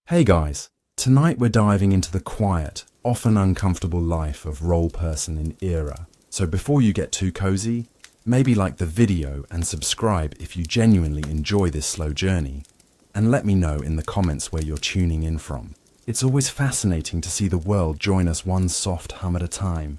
Hey guys, tonight we're diving into the quiet, often uncomfortable life of role person in Era. So before you get too cozy, maybe like the video and subscribe if you genuinely enjoy this slow journey. And let me know in the comments where you're tuning in from. It's always fascinating to see the world join us one soft hum at a time.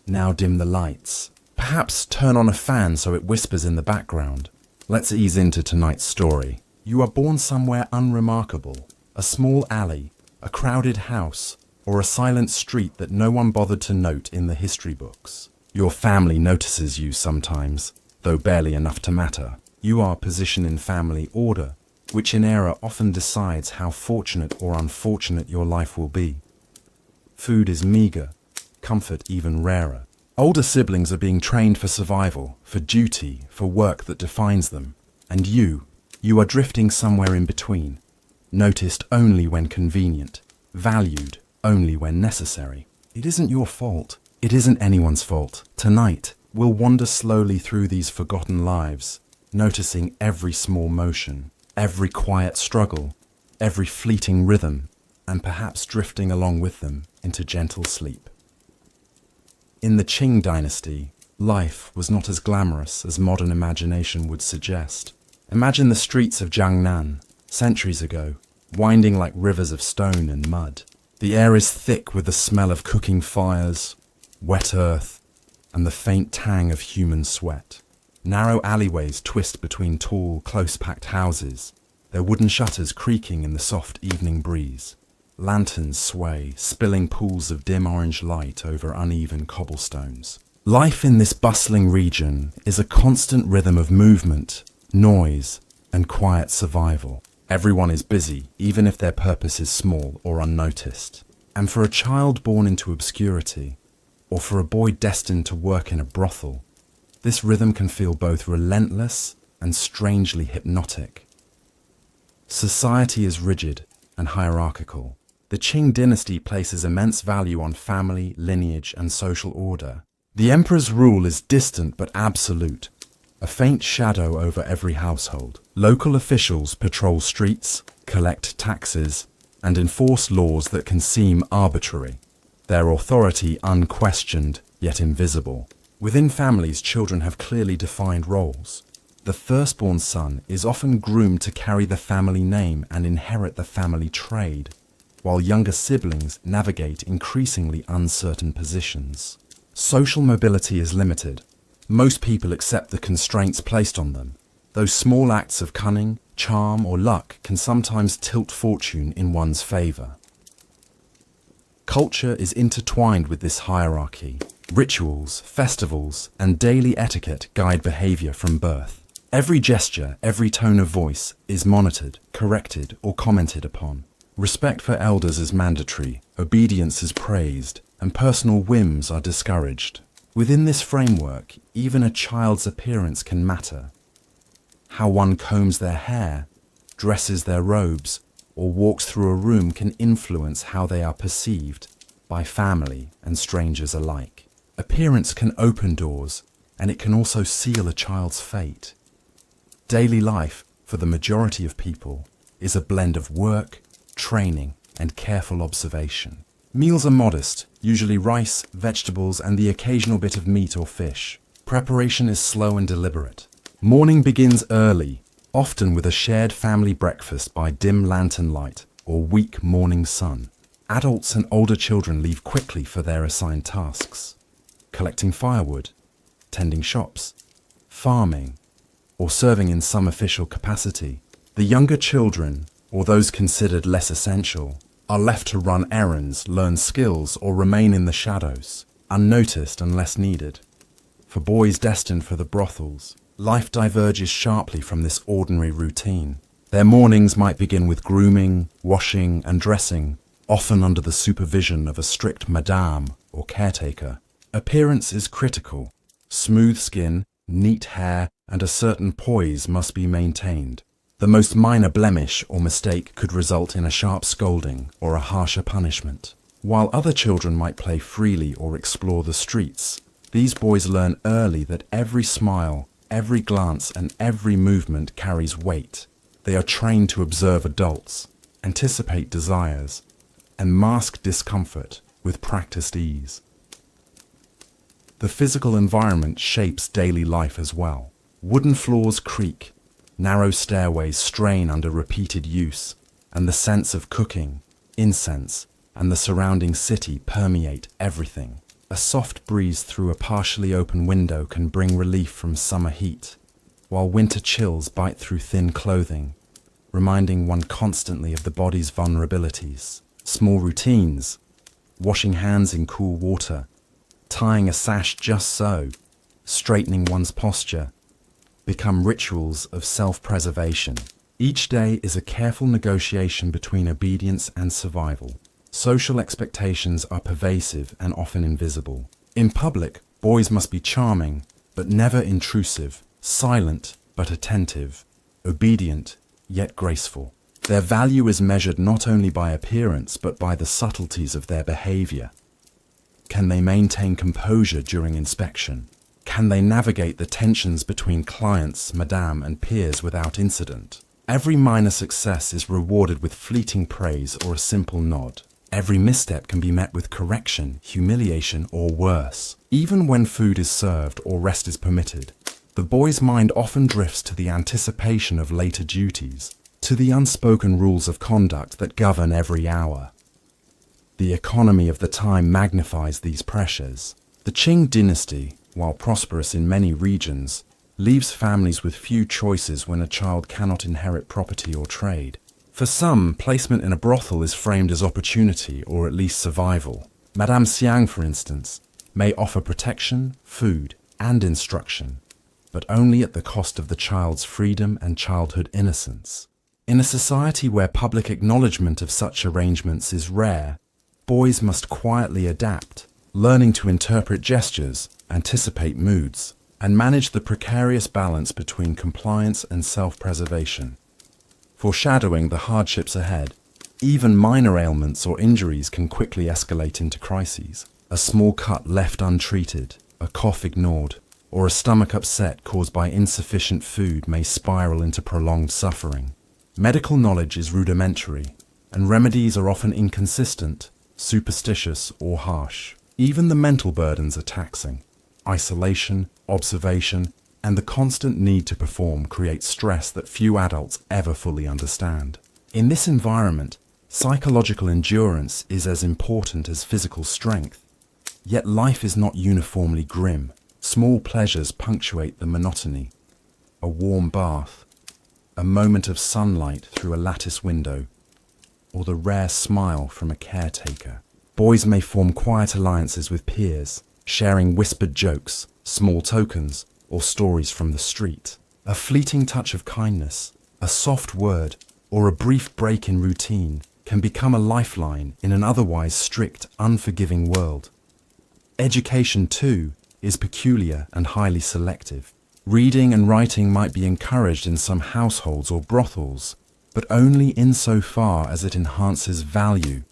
Now dim the lights. Perhaps turn on a fan so it whispers in the background. Let's ease into tonight's story. You are born somewhere unremarkable. A small alley, a crowded house, or a silent street that no one bothered to note in the history books. Your family notices you sometimes, though barely enough to matter. You are positioned in family order, which in Era often decides how fortunate or unfortunate your life will be. Food is meager, comfort even rarer. Older siblings are being trained for survival, for duty, for work that defines them. And you are drifting somewhere in between. Noticed only when convenient, valued only when necessary. It isn't your fault. It isn't anyone's fault. Tonight, we'll wander slowly through these forgotten lives, noticing every small motion, every quiet struggle, every fleeting rhythm, and perhaps drifting along with them into gentle sleep. In the Qing dynasty, life was not as glamorous as modern imagination would suggest. Imagine the streets of Jiangnan, centuries ago, winding like rivers of stone and mud. The air is thick with the smell of cooking fires, wet earth, and the faint tang of human sweat. Narrow alleyways twist between tall, close-packed houses, their wooden shutters creaking in the soft evening breeze. Lanterns sway, spilling pools of dim orange light over uneven cobblestones. Life in this bustling region is a constant rhythm of movement, noise, and quiet survival. Everyone is busy, even if their purpose is small or unnoticed. And for a child born into obscurity, or for a boy destined to work in a brothel, this rhythm can feel both relentless and strangely hypnotic. Society is rigid and hierarchical. The Qing dynasty places immense value on family, lineage, and social order. The emperor's rule is distant but absolute, a faint shadow over every household. Local officials patrol streets, collect taxes, and enforce laws that can seem arbitrary, their authority unquestioned yet invisible. Within families, children have clearly defined roles. The firstborn son is often groomed to carry the family name and inherit the family trade, while younger siblings navigate increasingly uncertain positions. Social mobility is limited. Most people accept the constraints placed on them. Those small acts of cunning, charm, or luck can sometimes tilt fortune in one's favor. Culture is intertwined with this hierarchy. Rituals, festivals, and daily etiquette guide behavior from birth. Every gesture, every tone of voice is monitored, corrected, or commented upon. Respect for elders is mandatory, obedience is praised, and personal whims are discouraged. Within this framework, even a child's appearance can matter. How one combs their hair, dresses their robes, or walks through a room can influence how they are perceived by family and strangers alike. Appearance can open doors, and it can also seal a child's fate. Daily life, for the majority of people, is a blend of work, training, and careful observation. Meals are modest, usually rice, vegetables, and the occasional bit of meat or fish. Preparation is slow and deliberate. Morning begins early, often with a shared family breakfast by dim lantern light or weak morning sun. Adults and older children leave quickly for their assigned tasks, collecting firewood, tending shops, farming, or serving in some official capacity. The younger children, or those considered less essential, are left to run errands, learn skills, or remain in the shadows, unnoticed unless needed. For boys destined for the brothels, life diverges sharply from this ordinary routine. Their mornings might begin with grooming, washing, and dressing, often under the supervision of a strict madame or caretaker. Appearance is critical. Smooth skin, neat hair, and a certain poise must be maintained. The most minor blemish or mistake could result in a sharp scolding or a harsher punishment. While other children might play freely or explore the streets, these boys learn early that every smile, every glance, and every movement carries weight. They are trained to observe adults, anticipate desires, and mask discomfort with practiced ease. The physical environment shapes daily life as well. Wooden floors creak, narrow stairways strain under repeated use, and the sense of cooking, incense, and the surrounding city permeate everything. A soft breeze through a partially open window can bring relief from summer heat, while winter chills bite through thin clothing, reminding one constantly of the body's vulnerabilities. Small routines, washing hands in cool water, tying a sash just so, straightening one's posture, become rituals of self-preservation. Each day is a careful negotiation between obedience and survival. Social expectations are pervasive and often invisible. In public, boys must be charming, but never intrusive, silent but attentive, obedient yet graceful. Their value is measured not only by appearance but by the subtleties of their behavior. Can they maintain composure during inspection? Can they navigate the tensions between clients, madame, and peers without incident? Every minor success is rewarded with fleeting praise or a simple nod. Every misstep can be met with correction, humiliation, or worse. Even when food is served or rest is permitted, the boy's mind often drifts to the anticipation of later duties, to the unspoken rules of conduct that govern every hour. The economy of the time magnifies these pressures. The Qing dynasty, while prosperous in many regions, leaves families with few choices when a child cannot inherit property or trade. For some, placement in a brothel is framed as opportunity or at least survival. Madame Xiang, for instance, may offer protection, food, and instruction, but only at the cost of the child's freedom and childhood innocence. In a society where public acknowledgement of such arrangements is rare, boys must quietly adapt, learning to interpret gestures, anticipate moods, and manage the precarious balance between compliance and self-preservation. Foreshadowing the hardships ahead, even minor ailments or injuries can quickly escalate into crises. A small cut left untreated, a cough ignored, or a stomach upset caused by insufficient food may spiral into prolonged suffering. Medical knowledge is rudimentary, and remedies are often inconsistent, superstitious, or harsh. Even the mental burdens are taxing. Isolation, observation, and the constant need to perform create stress that few adults ever fully understand. In this environment, psychological endurance is as important as physical strength. Yet life is not uniformly grim. Small pleasures punctuate the monotony. A warm bath, a moment of sunlight through a lattice window, or the rare smile from a caretaker. Boys may form quiet alliances with peers, sharing whispered jokes, small tokens, or stories from the street. A fleeting touch of kindness, a soft word, or a brief break in routine can become a lifeline in an otherwise strict, unforgiving world. Education, too, is peculiar and highly selective. Reading and writing might be encouraged in some households or brothels, but only insofar as it enhances value.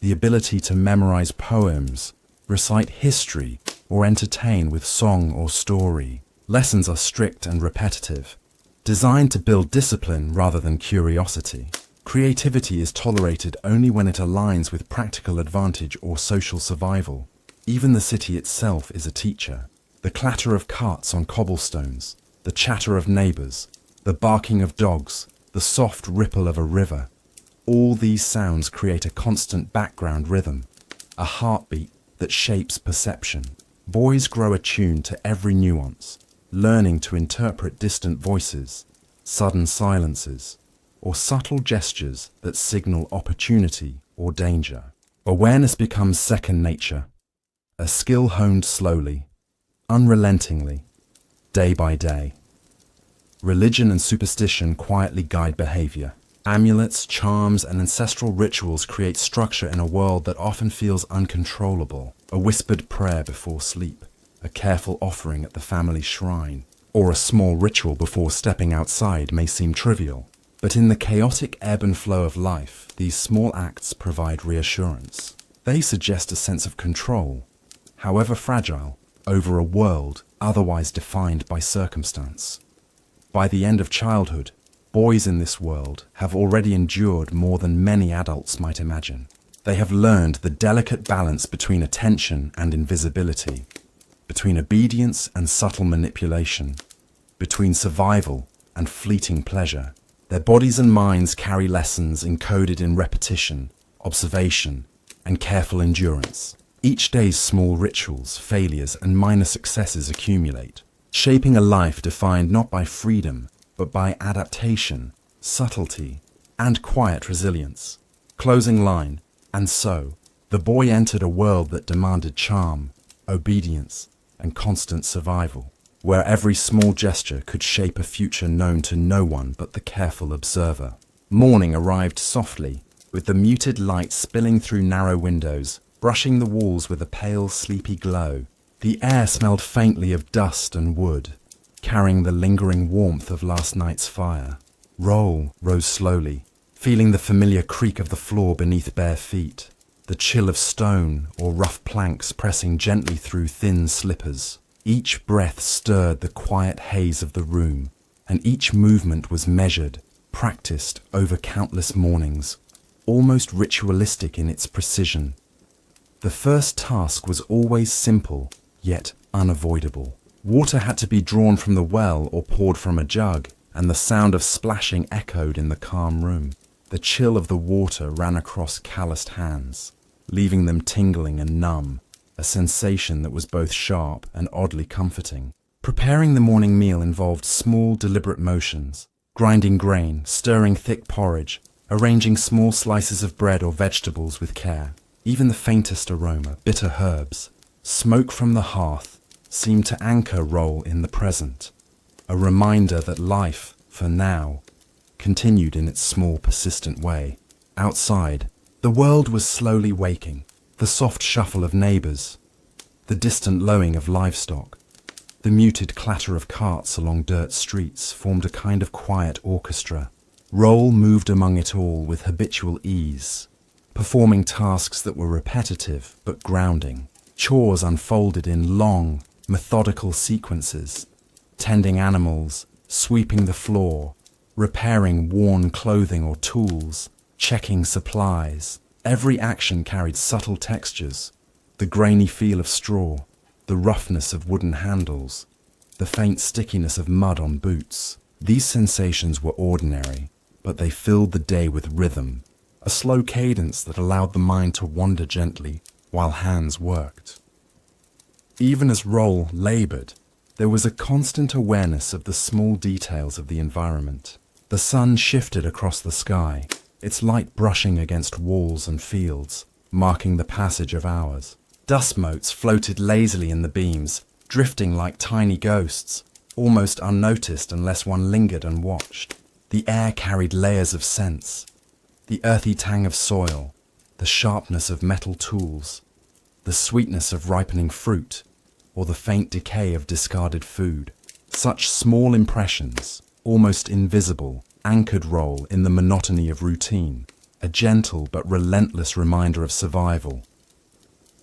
The ability to memorize poems, recite history, or entertain with song or story. Lessons are strict and repetitive, designed to build discipline rather than curiosity. Creativity is tolerated only when it aligns with practical advantage or social survival. Even the city itself is a teacher. The clatter of carts on cobblestones, the chatter of neighbors, the barking of dogs, the soft ripple of a river. All these sounds create a constant background rhythm, a heartbeat that shapes perception. Boys grow attuned to every nuance, learning to interpret distant voices, sudden silences, or subtle gestures that signal opportunity or danger. Awareness becomes second nature, a skill honed slowly, unrelentingly, day by day. Religion and superstition quietly guide behavior. Amulets, charms, and ancestral rituals create structure in a world that often feels uncontrollable. A whispered prayer before sleep, a careful offering at the family shrine, or a small ritual before stepping outside may seem trivial. But in the chaotic ebb and flow of life, these small acts provide reassurance. They suggest a sense of control, however fragile, over a world otherwise defined by circumstance. By the end of childhood, Boys in this world have already endured more than many adults might imagine. They have learned the delicate balance between attention and invisibility, between obedience and subtle manipulation, between survival and fleeting pleasure. Their bodies and minds carry lessons encoded in repetition, observation, and careful endurance. Each day's small rituals, failures, and minor successes accumulate, shaping a life defined not by freedom, but by adaptation, subtlety, and quiet resilience. Closing line. And so, the boy entered a world that demanded charm, obedience, and constant survival, where every small gesture could shape a future known to no one but the careful observer. Morning arrived softly, with the muted light spilling through narrow windows, brushing the walls with a pale, sleepy glow. The air smelled faintly of dust and wood, carrying the lingering warmth of last night's fire. Roll rose slowly, feeling the familiar creak of the floor beneath bare feet, the chill of stone or rough planks pressing gently through thin slippers. Each breath stirred the quiet haze of the room, and each movement was measured, practiced over countless mornings, almost ritualistic in its precision. The first task was always simple, yet unavoidable. Water had to be drawn from the well or poured from a jug, and the sound of splashing echoed in the calm room. The chill of the water ran across calloused hands, leaving them tingling and numb, a sensation that was both sharp and oddly comforting. Preparing the morning meal involved small, deliberate motions, grinding grain, stirring thick porridge, arranging small slices of bread or vegetables with care. Even the faintest aroma, bitter herbs, smoke from the hearth, seemed to anchor Roll in the present, a reminder that life, for now, continued in its small, persistent way. Outside, the world was slowly waking. The soft shuffle of neighbours, the distant lowing of livestock, the muted clatter of carts along dirt streets formed a kind of quiet orchestra. Roll moved among it all with habitual ease, performing tasks that were repetitive but grounding. Chores unfolded in long, methodical sequences, tending animals, sweeping the floor, repairing worn clothing or tools, checking supplies. Every action carried subtle textures, the grainy feel of straw, the roughness of wooden handles, the faint stickiness of mud on boots. These sensations were ordinary, but they filled the day with rhythm, a slow cadence that allowed the mind to wander gently while hands worked. Even as Roll laboured, there was a constant awareness of the small details of the environment. The sun shifted across the sky, its light brushing against walls and fields, marking the passage of hours. Dust motes floated lazily in the beams, drifting like tiny ghosts, almost unnoticed unless one lingered and watched. The air carried layers of scents, the earthy tang of soil, the sharpness of metal tools, the sweetness of ripening fruit, or the faint decay of discarded food. Such small impressions, almost invisible, anchored Roll in the monotony of routine, a gentle but relentless reminder of survival.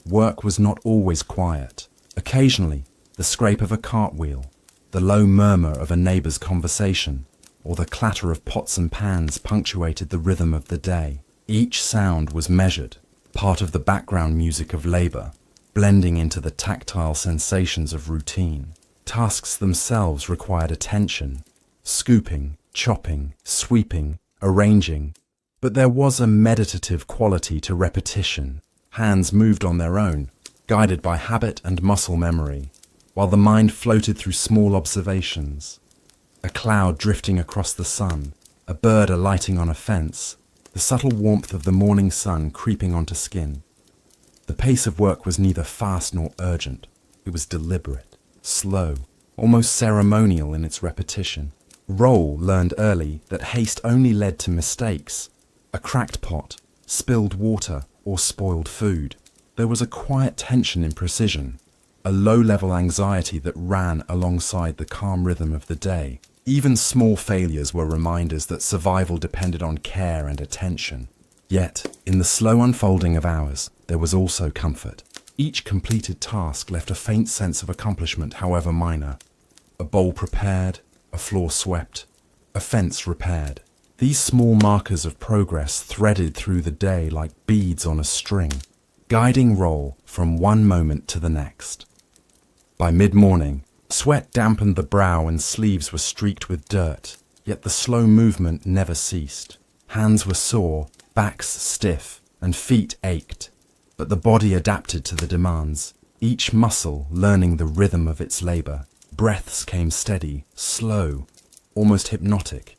Work was not always quiet. Occasionally, the scrape of a cartwheel, the low murmur of a neighbour's conversation, or the clatter of pots and pans punctuated the rhythm of the day. Each sound was measured, part of the background music of labour, blending into the tactile sensations of routine. Tasks themselves required attention, scooping, chopping, sweeping, arranging, but there was a meditative quality to repetition. Hands moved on their own, guided by habit and muscle memory, while the mind floated through small observations. A cloud drifting across the sun, a bird alighting on a fence, the subtle warmth of the morning sun creeping onto skin. The pace of work was neither fast nor urgent. It was deliberate, slow, almost ceremonial in its repetition. Roll learned early that haste only led to mistakes. A cracked pot, spilled water, or spoiled food. There was a quiet tension in precision, a low-level anxiety that ran alongside the calm rhythm of the day. Even small failures were reminders that survival depended on care and attention. Yet, in the slow unfolding of hours, there was also comfort. Each completed task left a faint sense of accomplishment, however minor. A bowl prepared, a floor swept, a fence repaired. These small markers of progress threaded through the day like beads on a string, guiding Roll from one moment to the next. By mid-morning, sweat dampened the brow and sleeves were streaked with dirt, yet the slow movement never ceased. Hands were sore, backs stiff, and feet ached, but the body adapted to the demands, each muscle learning the rhythm of its labor. Breaths came steady, slow, almost hypnotic,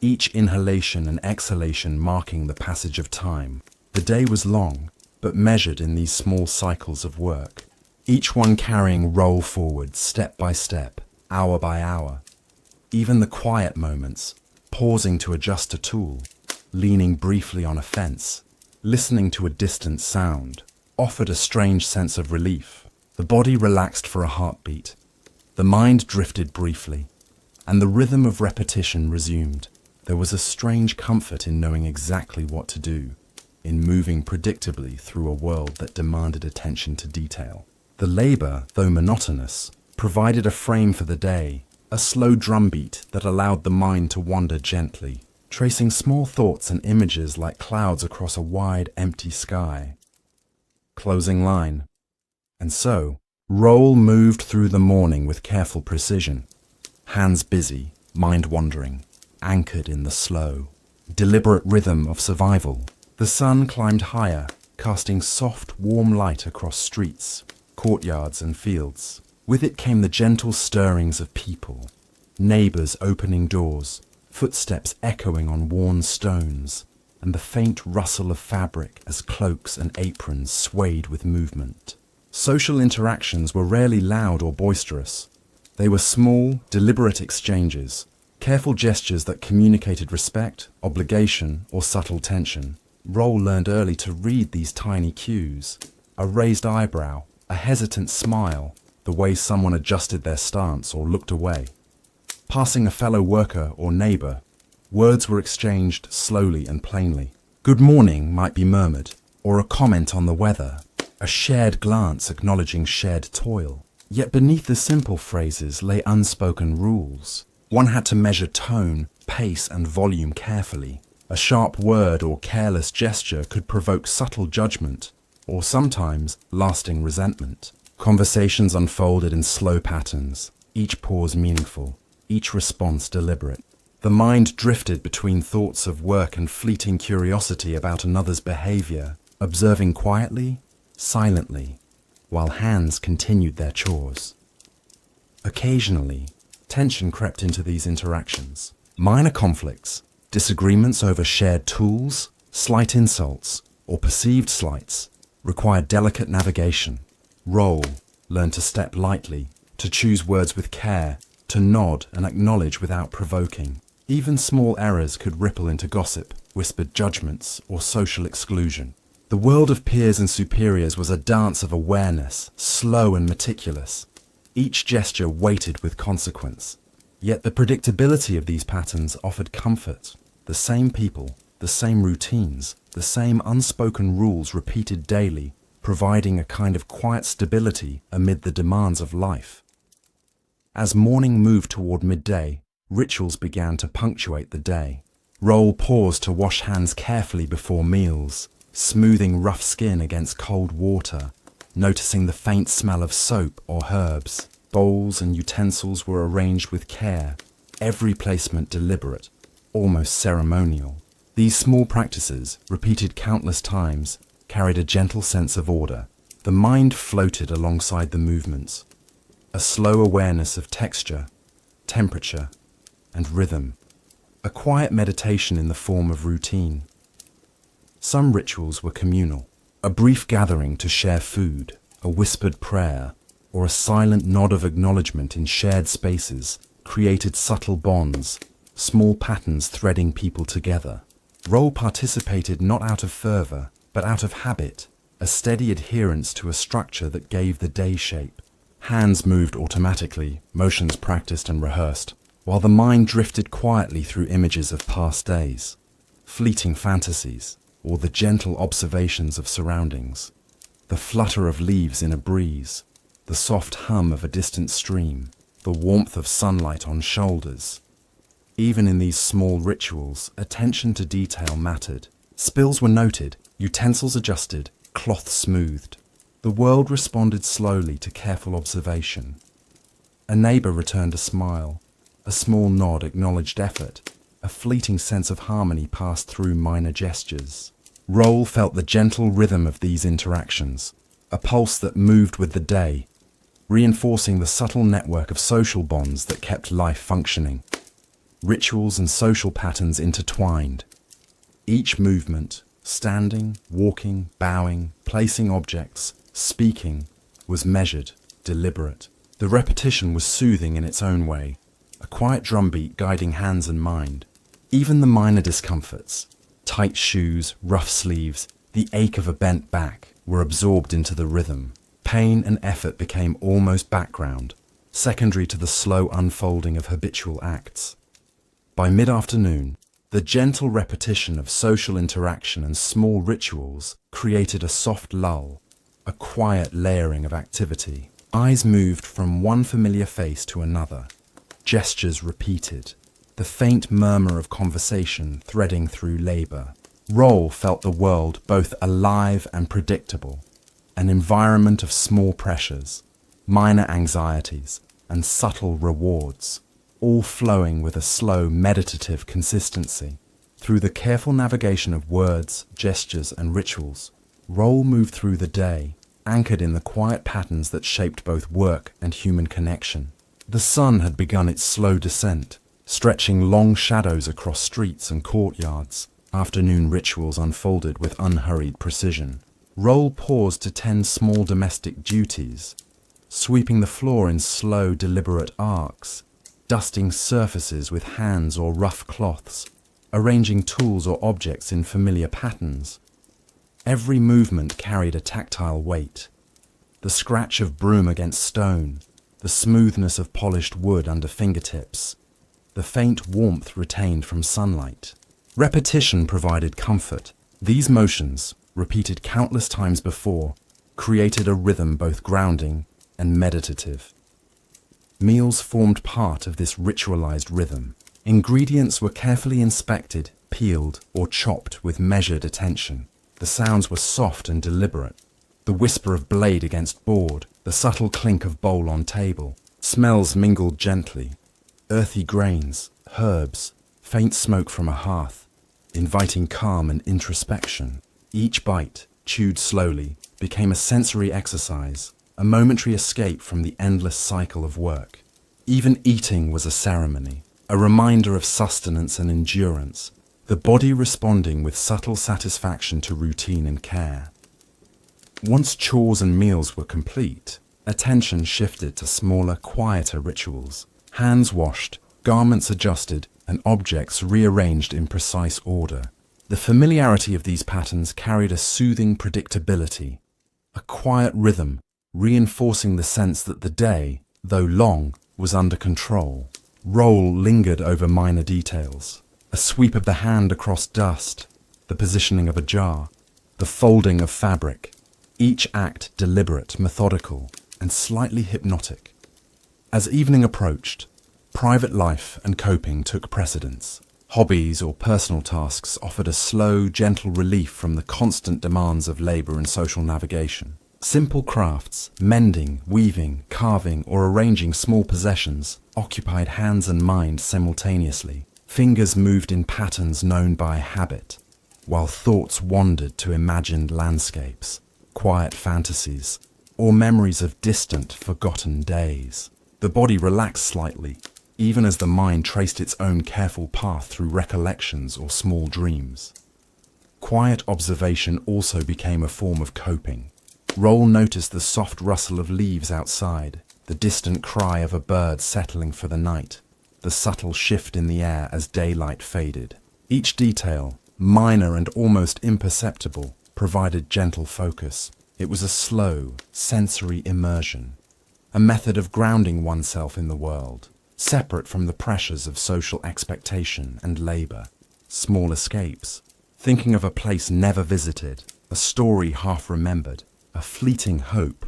each inhalation and exhalation marking the passage of time. The day was long, but measured in these small cycles of work, each one carrying Roll forward step by step, hour by hour. Even the quiet moments, pausing to adjust a tool, leaning briefly on a fence, listening to a distant sound, offered a strange sense of relief. The body relaxed for a heartbeat, the mind drifted briefly, and the rhythm of repetition resumed. There was a strange comfort in knowing exactly what to do, in moving predictably through a world that demanded attention to detail. The labor, though monotonous, provided a frame for the day, a slow drumbeat that allowed the mind to wander gently, tracing small thoughts and images like clouds across a wide, empty sky. Closing line. And so, Roll moved through the morning with careful precision, hands busy, mind wandering, anchored in the slow, deliberate rhythm of survival. The sun climbed higher, casting soft, warm light across streets, courtyards and fields. With it came the gentle stirrings of people, neighbors opening doors, footsteps echoing on worn stones, and the faint rustle of fabric as cloaks and aprons swayed with movement. Social interactions were rarely loud or boisterous. They were small, deliberate exchanges, careful gestures that communicated respect, obligation, or subtle tension. Roll learned early to read these tiny cues. A raised eyebrow, a hesitant smile, the way someone adjusted their stance or looked away. Passing a fellow worker or neighbor, words were exchanged slowly and plainly. Good morning might be murmured, or a comment on the weather, a shared glance acknowledging shared toil. Yet beneath the simple phrases lay unspoken rules. One had to measure tone, pace, and volume carefully. A sharp word or careless gesture could provoke subtle judgment, or sometimes lasting resentment. Conversations unfolded in slow patterns, each pause meaningful, each response deliberate. The mind drifted between thoughts of work and fleeting curiosity about another's behavior, observing quietly, silently, while hands continued their chores. Occasionally, tension crept into these interactions. Minor conflicts, disagreements over shared tools, slight insults, or perceived slights, required delicate navigation. Roll learned to step lightly, to choose words with care, to nod and acknowledge without provoking. Even small errors could ripple into gossip, whispered judgments, or social exclusion. The world of peers and superiors was a dance of awareness, slow and meticulous, each gesture weighted with consequence. Yet the predictability of these patterns offered comfort. The same people, the same routines, the same unspoken rules repeated daily, providing a kind of quiet stability amid the demands of life. As morning moved toward midday, rituals began to punctuate the day. Roll paused to wash hands carefully before meals, smoothing rough skin against cold water, noticing the faint smell of soap or herbs. Bowls and utensils were arranged with care, every placement deliberate, almost ceremonial. These small practices, repeated countless times, carried a gentle sense of order. The mind floated alongside the movements, a slow awareness of texture, temperature, and rhythm, a quiet meditation in the form of routine. Some rituals were communal, a brief gathering to share food, a whispered prayer, or a silent nod of acknowledgement in shared spaces created subtle bonds, small patterns threading people together. Roll participated not out of fervour, but out of habit, a steady adherence to a structure that gave the day shape. Hands moved automatically, motions practiced and rehearsed, while the mind drifted quietly through images of past days, fleeting fantasies, or the gentle observations of surroundings. The flutter of leaves in a breeze, the soft hum of a distant stream, the warmth of sunlight on shoulders. Even in these small rituals, attention to detail mattered. Spills were noted, utensils adjusted, cloth smoothed. The world responded slowly to careful observation. A neighbour returned a smile. A small nod acknowledged effort. A fleeting sense of harmony passed through minor gestures. Roll felt the gentle rhythm of these interactions, a pulse that moved with the day, reinforcing the subtle network of social bonds that kept life functioning. Rituals and social patterns intertwined. Each movement, standing, walking, bowing, placing objects, speaking, was measured, deliberate. The repetition was soothing in its own way, a quiet drumbeat guiding hands and mind. Even the minor discomforts, tight shoes, rough sleeves, the ache of a bent back, were absorbed into the rhythm. Pain and effort became almost background, secondary to the slow unfolding of habitual acts. By mid-afternoon, the gentle repetition of social interaction and small rituals created a soft lull, a quiet layering of activity. Eyes moved from one familiar face to another, gestures repeated, the faint murmur of conversation threading through labour. Roll felt the world both alive and predictable, an environment of small pressures, minor anxieties, and subtle rewards, all flowing with a slow, meditative consistency. Through the careful navigation of words, gestures, and rituals, Roll moved through the day, anchored in the quiet patterns that shaped both work and human connection. The sun had begun its slow descent, stretching long shadows across streets and courtyards. Afternoon rituals unfolded with unhurried precision. Roll paused to tend small domestic duties, sweeping the floor in slow, deliberate arcs, dusting surfaces with hands or rough cloths, arranging tools or objects in familiar patterns. Every movement carried a tactile weight. The scratch of broom against stone, the smoothness of polished wood under fingertips, the faint warmth retained from sunlight. Repetition provided comfort. These motions, repeated countless times before, created a rhythm both grounding and meditative. Meals formed part of this ritualized rhythm. Ingredients were carefully inspected, peeled, or chopped with measured attention. The sounds were soft and deliberate. The whisper of blade against board, the subtle clink of bowl on table. Smells mingled gently. Earthy grains, herbs, faint smoke from a hearth, inviting calm and introspection. Each bite, chewed slowly, became a sensory exercise, a momentary escape from the endless cycle of work. Even eating was a ceremony, a reminder of sustenance and endurance, the body responding with subtle satisfaction to routine and care. Once chores and meals were complete, attention shifted to smaller, quieter rituals. Hands washed, garments adjusted, and objects rearranged in precise order. The familiarity of these patterns carried a soothing predictability, a quiet rhythm, reinforcing the sense that the day, though long, was under control. Roll lingered over minor details. A sweep of the hand across dust, the positioning of a jar, the folding of fabric. Each act deliberate, methodical, and slightly hypnotic. As evening approached, private life and coping took precedence. Hobbies or personal tasks offered a slow, gentle relief from the constant demands of labour and social navigation. Simple crafts, mending, weaving, carving, or arranging small possessions occupied hands and mind simultaneously. Fingers moved in patterns known by habit, while thoughts wandered to imagined landscapes, quiet fantasies, or memories of distant, forgotten days. The body relaxed slightly, even as the mind traced its own careful path through recollections or small dreams. Quiet observation also became a form of coping. Roll noticed the soft rustle of leaves outside, the distant cry of a bird settling for the night, the subtle shift in the air as daylight faded. Each detail, minor and almost imperceptible, provided gentle focus. It was a slow, sensory immersion, a method of grounding oneself in the world, separate from the pressures of social expectation and labour. Small escapes, thinking of a place never visited, a story half remembered, a fleeting hope,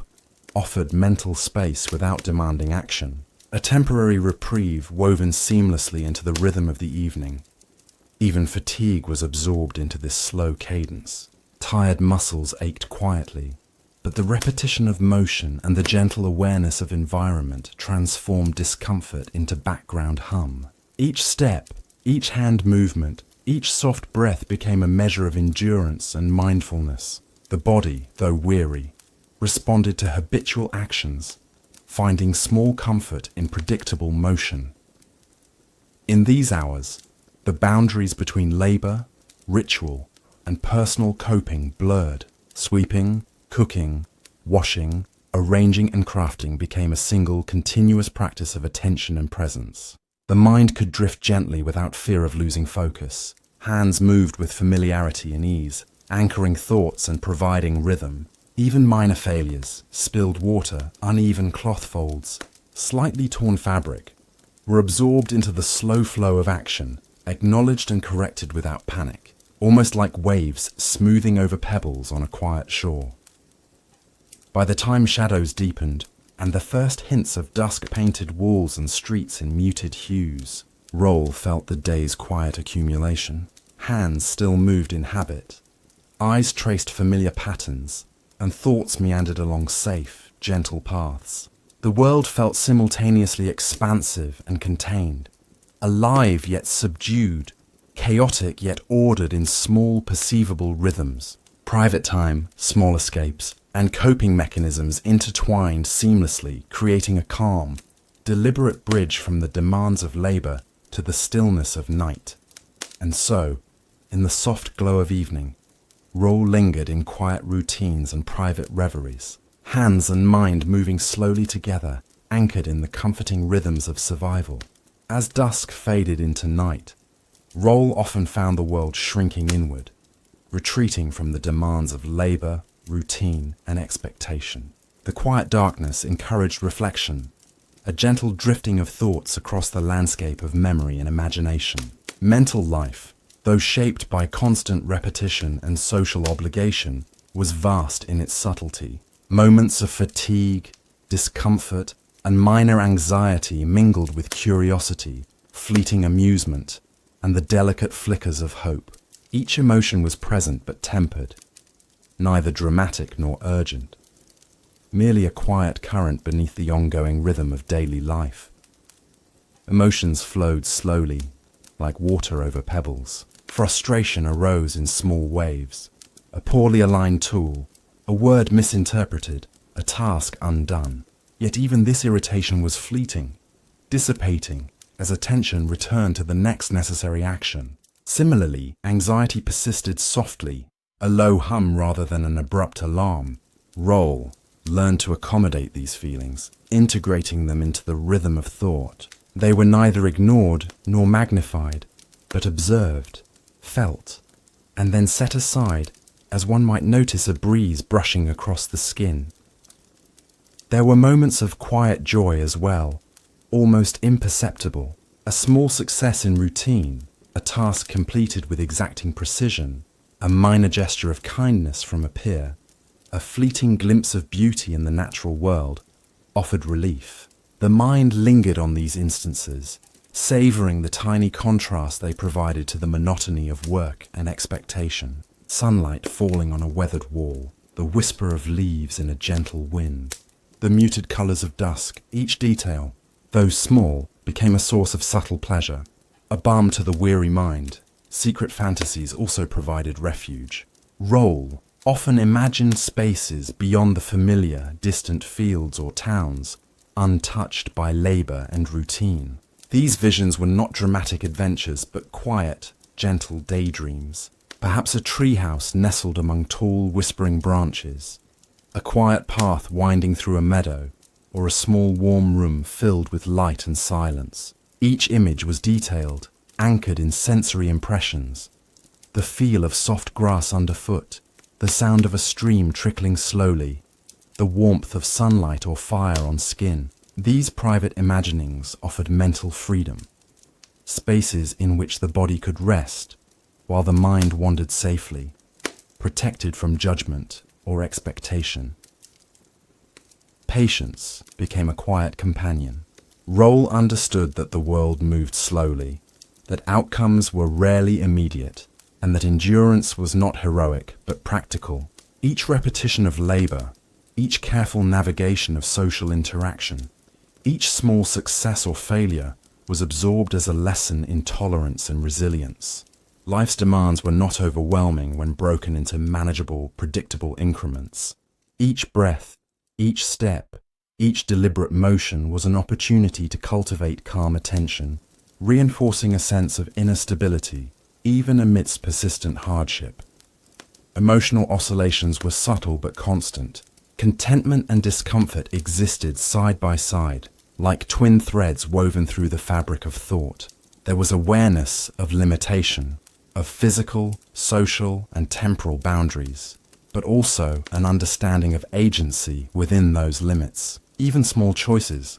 offered mental space without demanding action. a temporary reprieve woven seamlessly into the rhythm of the evening. Even fatigue was absorbed into this slow cadence. Tired muscles ached quietly, but the repetition of motion and the gentle awareness of environment transformed discomfort into background hum. Each step, each hand movement, each soft breath became a measure of endurance and mindfulness. The body, though weary, responded to habitual actions, finding small comfort in predictable motion. In these hours, the boundaries between labor, ritual, and personal coping blurred. Sweeping, cooking, washing, arranging and crafting became a single, continuous practice of attention and presence. The mind could drift gently without fear of losing focus. Hands moved with familiarity and ease, anchoring thoughts and providing rhythm. Even minor failures, spilled water, uneven cloth folds, slightly torn fabric, were absorbed into the slow flow of action, acknowledged and corrected without panic, almost like waves smoothing over pebbles on a quiet shore. By the time shadows deepened, and the first hints of dusk painted walls and streets in muted hues, Roll felt the day's quiet accumulation. Hands still moved in habit. Eyes traced familiar patterns, and thoughts meandered along safe, gentle paths. The world felt simultaneously expansive and contained, alive yet subdued, chaotic yet ordered in small, perceivable rhythms. Private time, small escapes, and coping mechanisms intertwined seamlessly, creating a calm, deliberate bridge from the demands of labor to the stillness of night. And so, in the soft glow of evening, Roll lingered in quiet routines and private reveries, hands and mind moving slowly together, anchored in the comforting rhythms of survival. As dusk faded into night, Roll often found the world shrinking inward, retreating from the demands of labor, routine, and expectation. The quiet darkness encouraged reflection, a gentle drifting of thoughts across the landscape of memory and imagination. Mental life, though shaped by constant repetition and social obligation, was vast in its subtlety. Moments of fatigue, discomfort, and minor anxiety mingled with curiosity, fleeting amusement, and the delicate flickers of hope. Each emotion was present but tempered, neither dramatic nor urgent, merely a quiet current beneath the ongoing rhythm of daily life. Emotions flowed slowly, like water over pebbles. Frustration arose in small waves, a poorly aligned tool, a word misinterpreted, a task undone. Yet even this irritation was fleeting, dissipating as attention returned to the next necessary action. Similarly, anxiety persisted softly, a low hum rather than an abrupt alarm. Roll learned to accommodate these feelings, integrating them into the rhythm of thought. They were neither ignored nor magnified, but observed, felt, and then set aside as one might notice a breeze brushing across the skin. There were moments of quiet joy as well, almost imperceptible. A small success in routine, a task completed with exacting precision, a minor gesture of kindness from a peer, a fleeting glimpse of beauty in the natural world, offered relief. The mind lingered on these instances, savouring the tiny contrast they provided to the monotony of work and expectation. Sunlight falling on a weathered wall, the whisper of leaves in a gentle wind, the muted colours of dusk, each detail, though small, became a source of subtle pleasure, a balm to the weary mind. Secret fantasies also provided refuge. Roll often imagined spaces beyond the familiar, distant fields or towns, untouched by labour and routine. These visions were not dramatic adventures, but quiet, gentle daydreams. Perhaps a treehouse nestled among tall, whispering branches, a quiet path winding through a meadow, or a small warm room filled with light and silence. Each image was detailed, anchored in sensory impressions. The feel of soft grass underfoot, the sound of a stream trickling slowly, the warmth of sunlight or fire on skin. These private imaginings offered mental freedom, spaces in which the body could rest, while the mind wandered safely, protected from judgment or expectation. Patience became a quiet companion. Roll understood that the world moved slowly, that outcomes were rarely immediate, and that endurance was not heroic but practical. Each repetition of labor, each careful navigation of social interaction, each small success or failure was absorbed as a lesson in tolerance and resilience. Life's demands were not overwhelming when broken into manageable, predictable increments. Each breath, each step, each deliberate motion was an opportunity to cultivate calm attention, reinforcing a sense of inner stability, even amidst persistent hardship. Emotional oscillations were subtle but constant. Contentment and discomfort existed side by side, like twin threads woven through the fabric of thought. There was awareness of limitation, of physical, social, and temporal boundaries, but also an understanding of agency within those limits. Even small choices,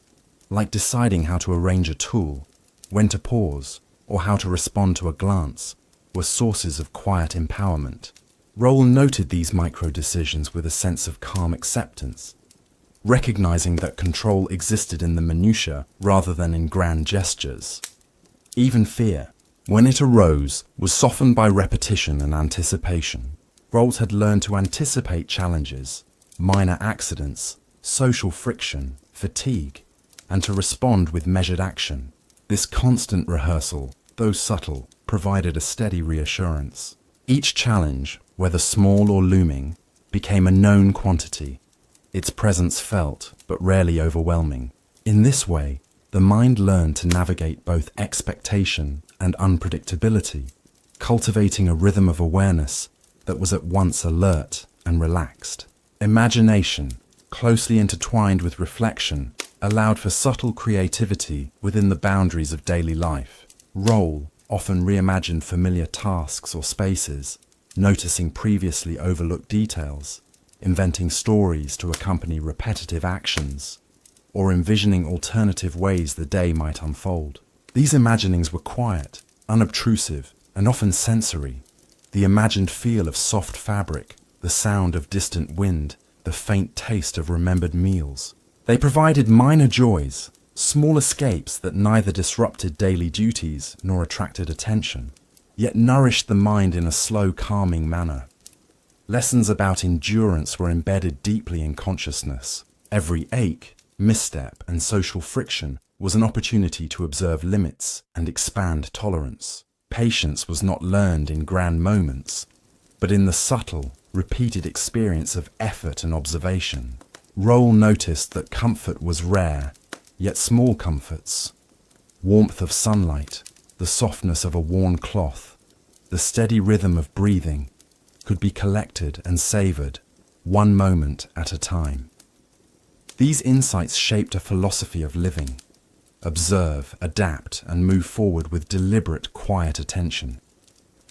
like deciding how to arrange a tool, when to pause, or how to respond to a glance, were sources of quiet empowerment. Roll noted these micro-decisions with a sense of calm acceptance, recognizing that control existed in the minutiae rather than in grand gestures. Even fear, when it arose, was softened by repetition and anticipation. Roll had learned to anticipate challenges, minor accidents, social friction, fatigue, and to respond with measured action. This constant rehearsal, though subtle, provided a steady reassurance. Each challenge, whether small or looming, became a known quantity, its presence felt but rarely overwhelming. In this way, the mind learned to navigate both expectation and unpredictability, cultivating a rhythm of awareness that was at once alert and relaxed. Imagination, closely intertwined with reflection, allowed for subtle creativity within the boundaries of daily life. Roll often reimagined familiar tasks or spaces, noticing previously overlooked details, inventing stories to accompany repetitive actions, or envisioning alternative ways the day might unfold. These imaginings were quiet, unobtrusive, and often sensory. The imagined feel of soft fabric, the sound of distant wind, the faint taste of remembered meals. They provided minor joys, small escapes that neither disrupted daily duties nor attracted attention, yet nourished the mind in a slow, calming manner. Lessons about endurance were embedded deeply in consciousness. Every ache, misstep, and social friction was an opportunity to observe limits and expand tolerance. Patience was not learned in grand moments, but in the subtle, repeated experience of effort and observation. Roll noticed that comfort was rare, yet small comforts, warmth of sunlight, the softness of a worn cloth, the steady rhythm of breathing, could be collected and savoured, one moment at a time. These insights shaped a philosophy of living. Observe, adapt, and move forward with deliberate, quiet attention.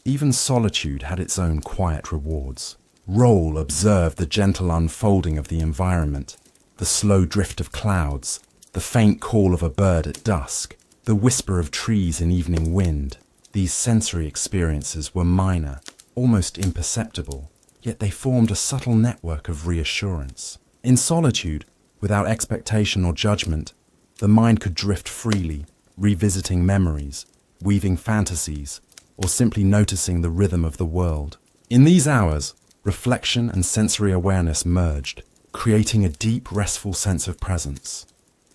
Even solitude had its own quiet rewards. Roll observed the gentle unfolding of the environment, the slow drift of clouds, the faint call of a bird at dusk, the whisper of trees in evening wind. These sensory experiences were minor, almost imperceptible, yet they formed a subtle network of reassurance. In solitude, without expectation or judgment, the mind could drift freely, revisiting memories, weaving fantasies, or simply noticing the rhythm of the world. In these hours, reflection and sensory awareness merged, creating a deep, restful sense of presence.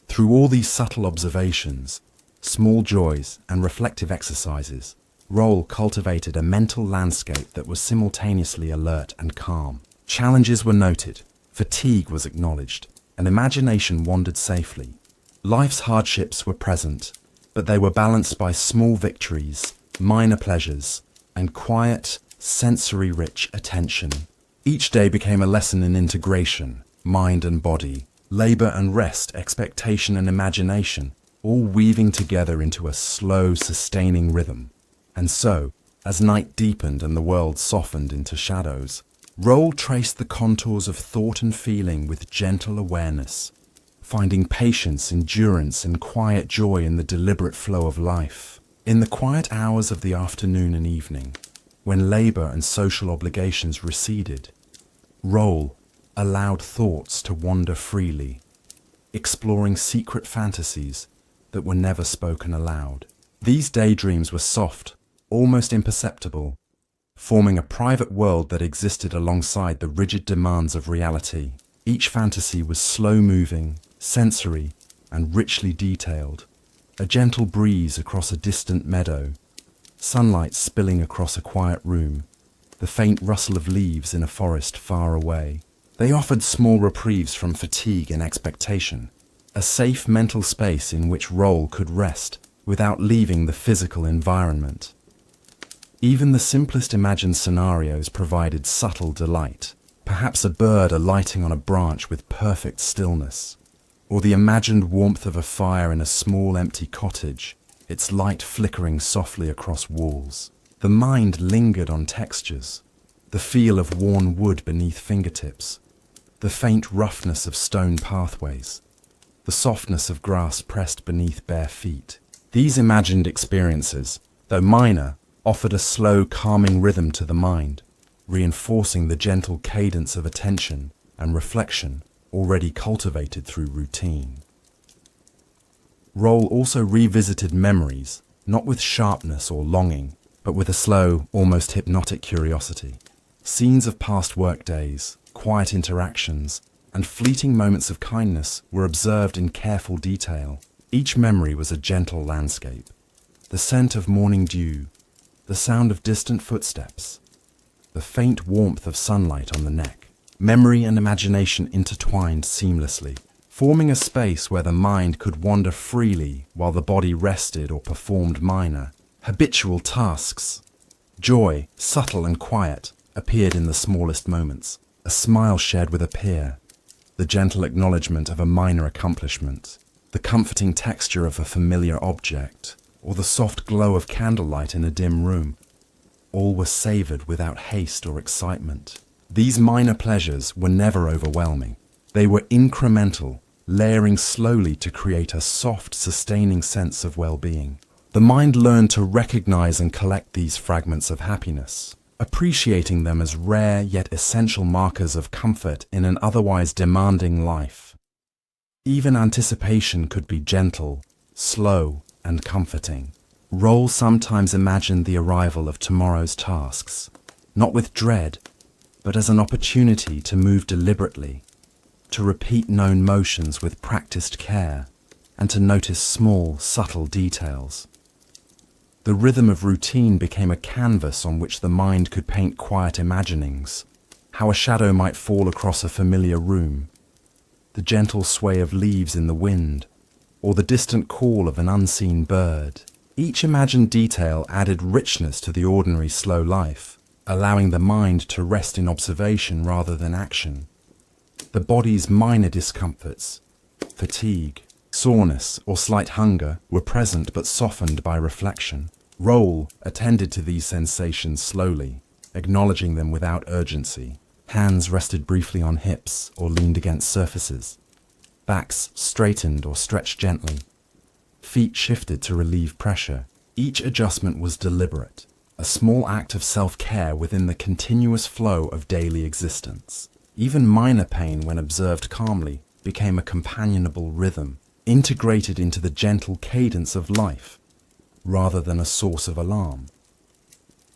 Through all these subtle observations, small joys, and reflective exercises, Roll cultivated a mental landscape that was simultaneously alert and calm. Challenges were noted, fatigue was acknowledged, and imagination wandered safely. Life's hardships were present, but they were balanced by small victories, minor pleasures, and quiet, sensory-rich attention. Each day became a lesson in integration, mind and body, labor and rest, expectation and imagination, all weaving together into a slow, sustaining rhythm. And so, as night deepened and the world softened into shadows, Roll traced the contours of thought and feeling with gentle awareness, finding patience, endurance, and quiet joy in the deliberate flow of life. In the quiet hours of the afternoon and evening, when labor and social obligations receded, Roll allowed thoughts to wander freely, exploring secret fantasies, that were never spoken aloud. These daydreams were soft, almost imperceptible, forming a private world that existed alongside the rigid demands of reality. Each fantasy was slow-moving, sensory, and richly detailed. A gentle breeze across a distant meadow, sunlight spilling across a quiet room, the faint rustle of leaves in a forest far away. They offered small reprieves from fatigue and expectation, a safe mental space in which Roll could rest without leaving the physical environment. Even the simplest imagined scenarios provided subtle delight, perhaps a bird alighting on a branch with perfect stillness, or the imagined warmth of a fire in a small empty cottage, its light flickering softly across walls. The mind lingered on textures, the feel of worn wood beneath fingertips, the faint roughness of stone pathways, the softness of grass pressed beneath bare feet. These imagined experiences, though minor, offered a slow, calming rhythm to the mind, reinforcing the gentle cadence of attention and reflection already cultivated through routine. Roll also revisited memories, not with sharpness or longing, but with a slow, almost hypnotic curiosity. Scenes of past workdays, quiet interactions, and fleeting moments of kindness were observed in careful detail. Each memory was a gentle landscape. The scent of morning dew, the sound of distant footsteps, the faint warmth of sunlight on the neck. Memory and imagination intertwined seamlessly, forming a space where the mind could wander freely while the body rested or performed minor, habitual tasks. Joy, subtle and quiet, appeared in the smallest moments. A smile shared with a peer, the gentle acknowledgement of a minor accomplishment, the comforting texture of a familiar object, or the soft glow of candlelight in a dim room. All were savoured without haste or excitement. These minor pleasures were never overwhelming. They were incremental, layering slowly to create a soft, sustaining sense of well-being. The mind learned to recognize and collect these fragments of happiness, appreciating them as rare yet essential markers of comfort in an otherwise demanding life. Even anticipation could be gentle, slow, and comforting. Roll sometimes imagined the arrival of tomorrow's tasks, not with dread, but as an opportunity to move deliberately, to repeat known motions with practiced care, and to notice small, subtle details. The rhythm of routine became a canvas on which the mind could paint quiet imaginings, how a shadow might fall across a familiar room, the gentle sway of leaves in the wind, or the distant call of an unseen bird. Each imagined detail added richness to the ordinary slow life, allowing the mind to rest in observation rather than action. The body's minor discomforts, fatigue, soreness, or slight hunger were present but softened by reflection. Roll attended to these sensations slowly, acknowledging them without urgency. Hands rested briefly on hips or leaned against surfaces. Backs straightened or stretched gently. Feet shifted to relieve pressure. Each adjustment was deliberate, a small act of self-care within the continuous flow of daily existence. Even minor pain, when observed calmly, became a companionable rhythm, integrated into the gentle cadence of life, rather than a source of alarm.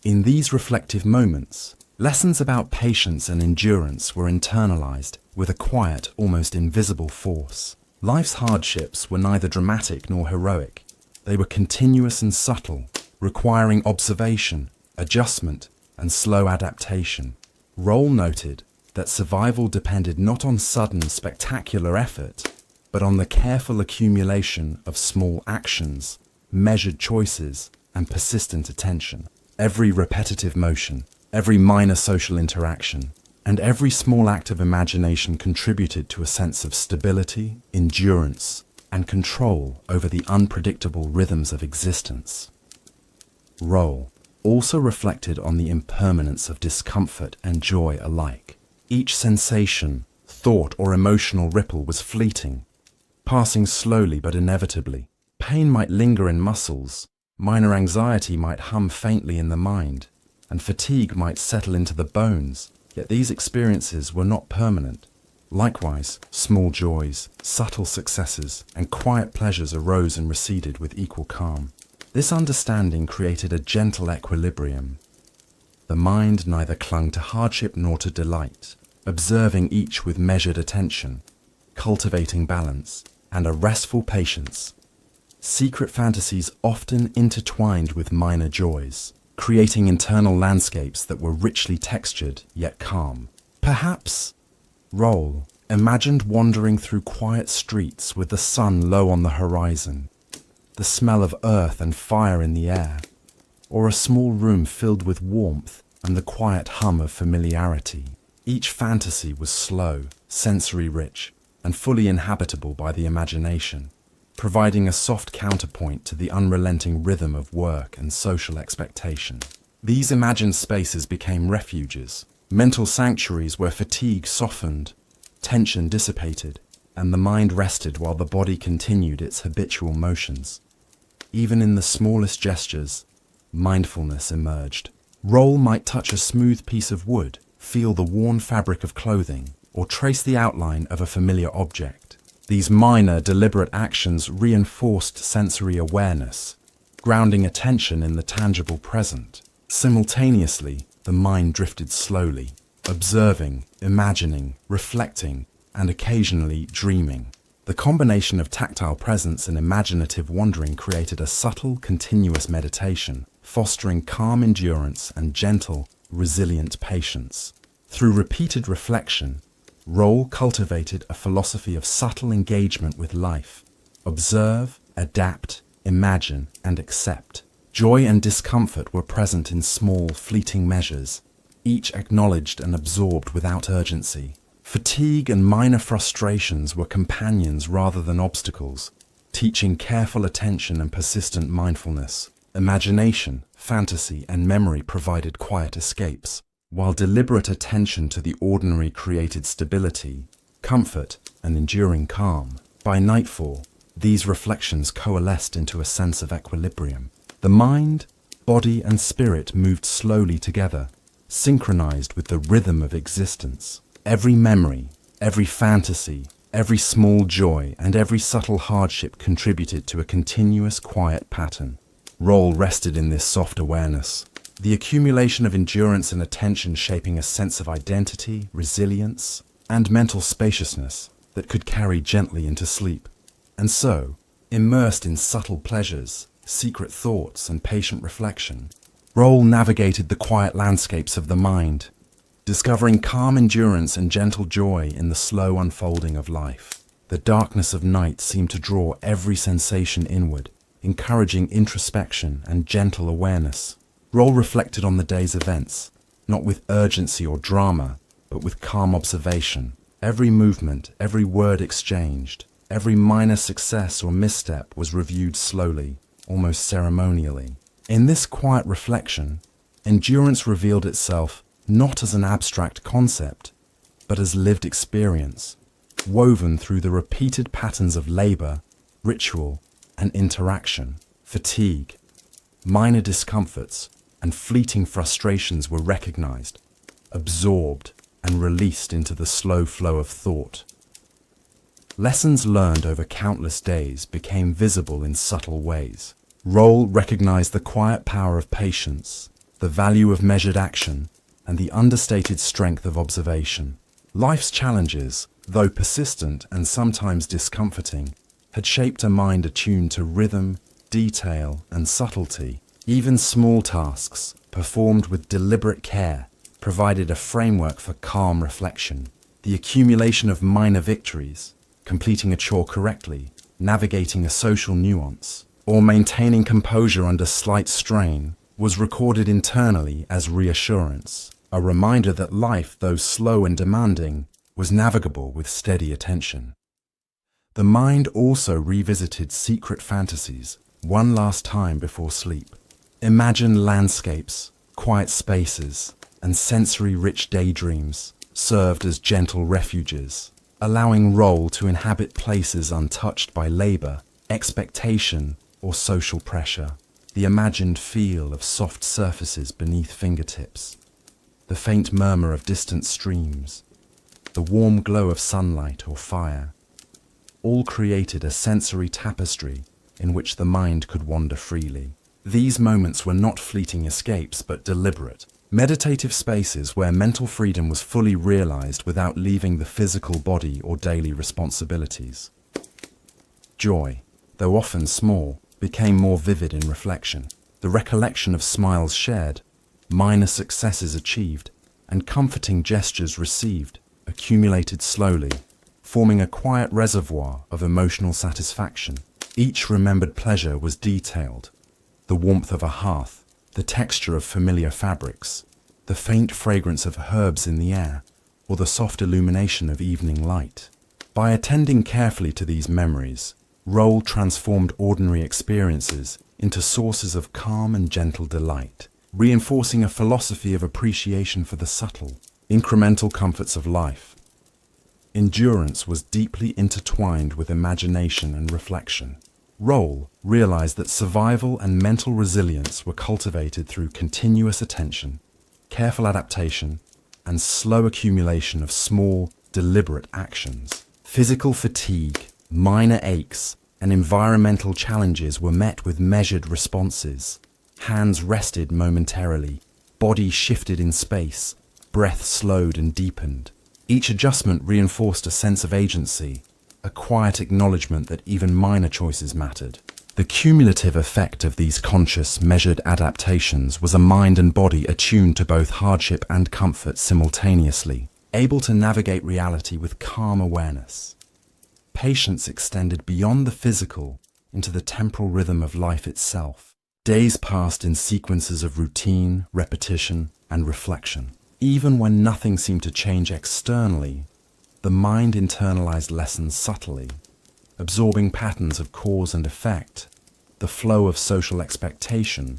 In these reflective moments, lessons about patience and endurance were internalized with a quiet, almost invisible force. Life's hardships were neither dramatic nor heroic. They were continuous and subtle, requiring observation, adjustment, and slow adaptation. Roll noted that survival depended not on sudden, spectacular effort, but on the careful accumulation of small actions, measured choices, and persistent attention. Every repetitive motion, every minor social interaction, and every small act of imagination contributed to a sense of stability, endurance, and control over the unpredictable rhythms of existence. Roll also reflected on the impermanence of discomfort and joy alike. Each sensation, thought, or emotional ripple was fleeting, passing slowly but inevitably. Pain might linger in muscles, minor anxiety might hum faintly in the mind, and fatigue might settle into the bones, yet these experiences were not permanent. Likewise, small joys, subtle successes, and quiet pleasures arose and receded with equal calm. This understanding created a gentle equilibrium. The mind neither clung to hardship nor to delight, observing each with measured attention, cultivating balance, and a restful patience. Secret fantasies often intertwined with minor joys, creating internal landscapes that were richly textured yet calm. Perhaps Roll imagined wandering through quiet streets with the sun low on the horizon, the smell of earth and fire in the air, or a small room filled with warmth and the quiet hum of familiarity. Each fantasy was slow, sensory-rich, and fully inhabitable by the imagination, providing a soft counterpoint to the unrelenting rhythm of work and social expectation. These imagined spaces became refuges, mental sanctuaries where fatigue softened, tension dissipated, and the mind rested while the body continued its habitual motions. Even in the smallest gestures, mindfulness emerged. Roll might touch a smooth piece of wood, feel the worn fabric of clothing, or trace the outline of a familiar object. These minor, deliberate actions reinforced sensory awareness, grounding attention in the tangible present. Simultaneously, the mind drifted slowly, observing, imagining, reflecting, and occasionally dreaming. The combination of tactile presence and imaginative wandering created a subtle, continuous meditation, fostering calm endurance and gentle, resilient patience. Through repeated reflection, Roll cultivated a philosophy of subtle engagement with life. Observe, adapt, imagine, and accept. Joy and discomfort were present in small, fleeting measures, each acknowledged and absorbed without urgency. Fatigue and minor frustrations were companions rather than obstacles, teaching careful attention and persistent mindfulness. Imagination, fantasy, and memory provided quiet escapes, while deliberate attention to the ordinary created stability, comfort, and enduring calm. By nightfall, these reflections coalesced into a sense of equilibrium. The mind, body, and spirit moved slowly together, synchronized with the rhythm of existence. Every memory, every fantasy, every small joy, and every subtle hardship contributed to a continuous quiet pattern. Roll rested in this soft awareness, the accumulation of endurance and attention shaping a sense of identity, resilience, and mental spaciousness that could carry gently into sleep. And so, immersed in subtle pleasures, secret thoughts, and patient reflection, Roll navigated the quiet landscapes of the mind, discovering calm endurance and gentle joy in the slow unfolding of life. The darkness of night seemed to draw every sensation inward, encouraging introspection and gentle awareness. Roll reflected on the day's events, not with urgency or drama, but with calm observation. Every movement, every word exchanged, every minor success or misstep was reviewed slowly, almost ceremonially. In this quiet reflection, endurance revealed itself not as an abstract concept, but as lived experience, woven through the repeated patterns of labor, ritual, and interaction. Fatigue, minor discomforts, and fleeting frustrations were recognized, absorbed, and released into the slow flow of thought. Lessons learned over countless days became visible in subtle ways. Roll recognized the quiet power of patience, the value of measured action, and the understated strength of observation. Life's challenges, though persistent and sometimes discomforting, had shaped a mind attuned to rhythm, detail, and subtlety. Even small tasks, performed with deliberate care, provided a framework for calm reflection. The accumulation of minor victories, completing a chore correctly, navigating a social nuance, or maintaining composure under slight strain, was recorded internally as reassurance, a reminder that life, though slow and demanding, was navigable with steady attention. The mind also revisited secret fantasies one last time before sleep. Imagined landscapes, quiet spaces, and sensory-rich daydreams served as gentle refuges, allowing Roll to inhabit places untouched by labor, expectation, or social pressure. The imagined feel of soft surfaces beneath fingertips, the faint murmur of distant streams, the warm glow of sunlight or fire, all created a sensory tapestry in which the mind could wander freely. These moments were not fleeting escapes, but deliberate, meditative spaces where mental freedom was fully realized without leaving the physical body or daily responsibilities. Joy, though often small, became more vivid in reflection. The recollection of smiles shared, minor successes achieved, and comforting gestures received accumulated slowly, forming a quiet reservoir of emotional satisfaction. Each remembered pleasure was detailed: the warmth of a hearth, the texture of familiar fabrics, the faint fragrance of herbs in the air, or the soft illumination of evening light. By attending carefully to these memories, Roll transformed ordinary experiences into sources of calm and gentle delight, reinforcing a philosophy of appreciation for the subtle, incremental comforts of life. Endurance was deeply intertwined with imagination and reflection. Roll realized that survival and mental resilience were cultivated through continuous attention, careful adaptation, and slow accumulation of small, deliberate actions. Physical fatigue, minor aches, and environmental challenges were met with measured responses. Hands rested momentarily, body shifted in space, breath slowed and deepened. Each adjustment reinforced a sense of agency, a quiet acknowledgement that even minor choices mattered. The cumulative effect of these conscious, measured adaptations was a mind and body attuned to both hardship and comfort simultaneously, able to navigate reality with calm awareness. Patience extended beyond the physical into the temporal rhythm of life itself. Days passed in sequences of routine, repetition, and reflection. Even when nothing seemed to change externally, the mind internalized lessons subtly, absorbing patterns of cause and effect, the flow of social expectation,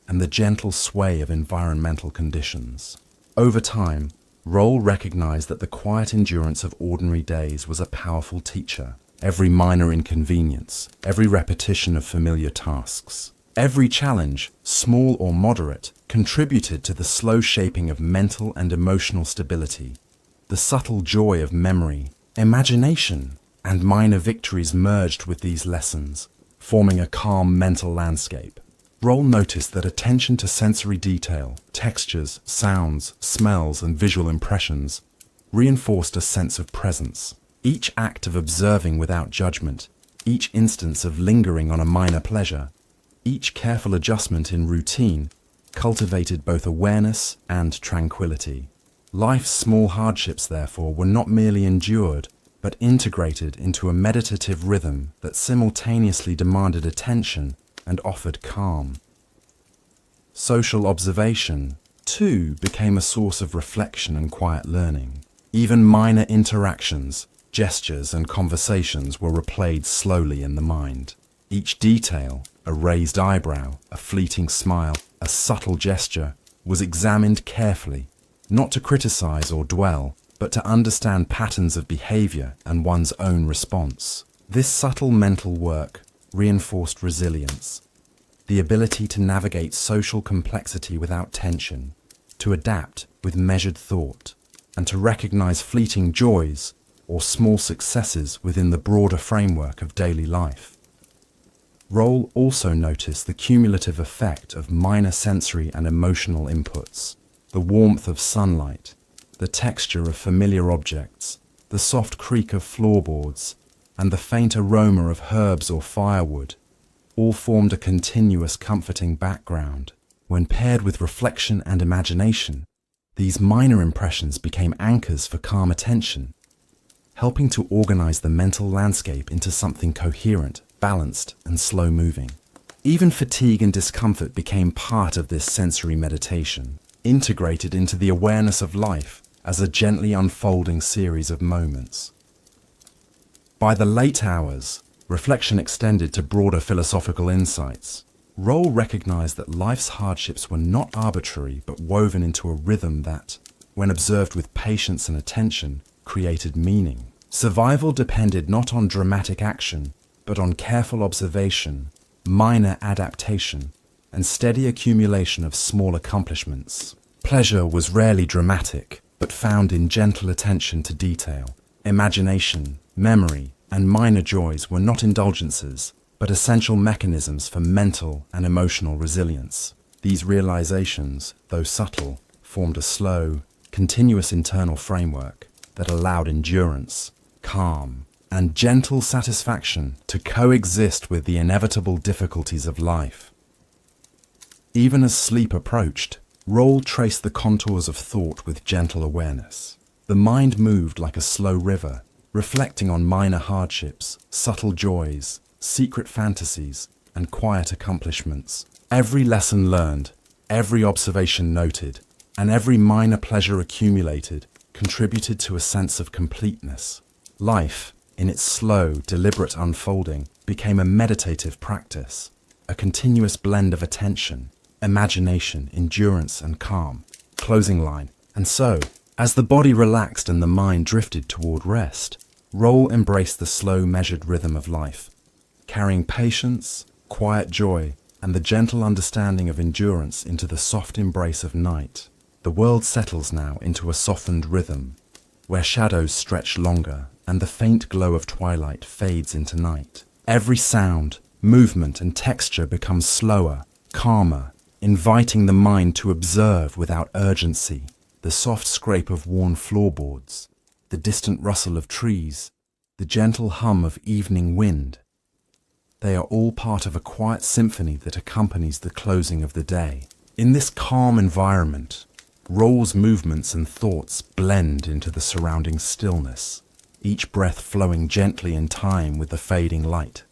and the gentle sway of environmental conditions. Over time, Roll recognized that the quiet endurance of ordinary days was a powerful teacher. Every minor inconvenience, every repetition of familiar tasks, every challenge, small or moderate, contributed to the slow shaping of mental and emotional stability. The subtle joy of memory, imagination, and minor victories merged with these lessons, forming a calm mental landscape. Roll noticed that attention to sensory detail, textures, sounds, smells, and visual impressions reinforced a sense of presence. Each act of observing without judgment, each instance of lingering on a minor pleasure, each careful adjustment in routine cultivated both awareness and tranquility. Life's small hardships, therefore, were not merely endured, but integrated into a meditative rhythm that simultaneously demanded attention and offered calm. Social observation, too, became a source of reflection and quiet learning. Even minor interactions, gestures, and conversations were replayed slowly in the mind. Each detail, a raised eyebrow, a fleeting smile, a subtle gesture, was examined carefully, not to criticize or dwell, but to understand patterns of behavior and one's own response. This subtle mental work reinforced resilience, the ability to navigate social complexity without tension, to adapt with measured thought, and to recognize fleeting joys or small successes within the broader framework of daily life. Roll also noticed the cumulative effect of minor sensory and emotional inputs: the warmth of sunlight, the texture of familiar objects, the soft creak of floorboards, and the faint aroma of herbs or firewood, all formed a continuous comforting background. When paired with reflection and imagination, these minor impressions became anchors for calm attention, helping to organize the mental landscape into something coherent, balanced, and slow-moving. Even fatigue and discomfort became part of this sensory meditation, integrated into the awareness of life as a gently unfolding series of moments. By the late hours, reflection extended to broader philosophical insights. Roll recognized that life's hardships were not arbitrary but woven into a rhythm that, when observed with patience and attention, created meaning. Survival depended not on dramatic action, but on careful observation, minor adaptation, and steady accumulation of small accomplishments. Pleasure was rarely dramatic, but found in gentle attention to detail. Imagination, memory, and minor joys were not indulgences, but essential mechanisms for mental and emotional resilience. These realizations, though subtle, formed a slow, continuous internal framework that allowed endurance, calm, and gentle satisfaction to coexist with the inevitable difficulties of life. Even as sleep approached, Roll traced the contours of thought with gentle awareness. The mind moved like a slow river, reflecting on minor hardships, subtle joys, secret fantasies, and quiet accomplishments. Every lesson learned, every observation noted, and every minor pleasure accumulated contributed to a sense of completeness. Life, in its slow, deliberate unfolding, became a meditative practice, a continuous blend of attention, imagination, endurance, and calm. Closing line. And so, as the body relaxed and the mind drifted toward rest, Roll embraced the slow, measured rhythm of life, carrying patience, quiet joy, and the gentle understanding of endurance into the soft embrace of night. The world settles now into a softened rhythm, where shadows stretch longer and the faint glow of twilight fades into night. Every sound, movement, and texture becomes slower, calmer, inviting the mind to observe without urgency. The soft scrape of worn floorboards, the distant rustle of trees, the gentle hum of evening wind. They are all part of a quiet symphony that accompanies the closing of the day. In this calm environment, Roll's movements and thoughts blend into the surrounding stillness, each breath flowing gently in time with the fading light.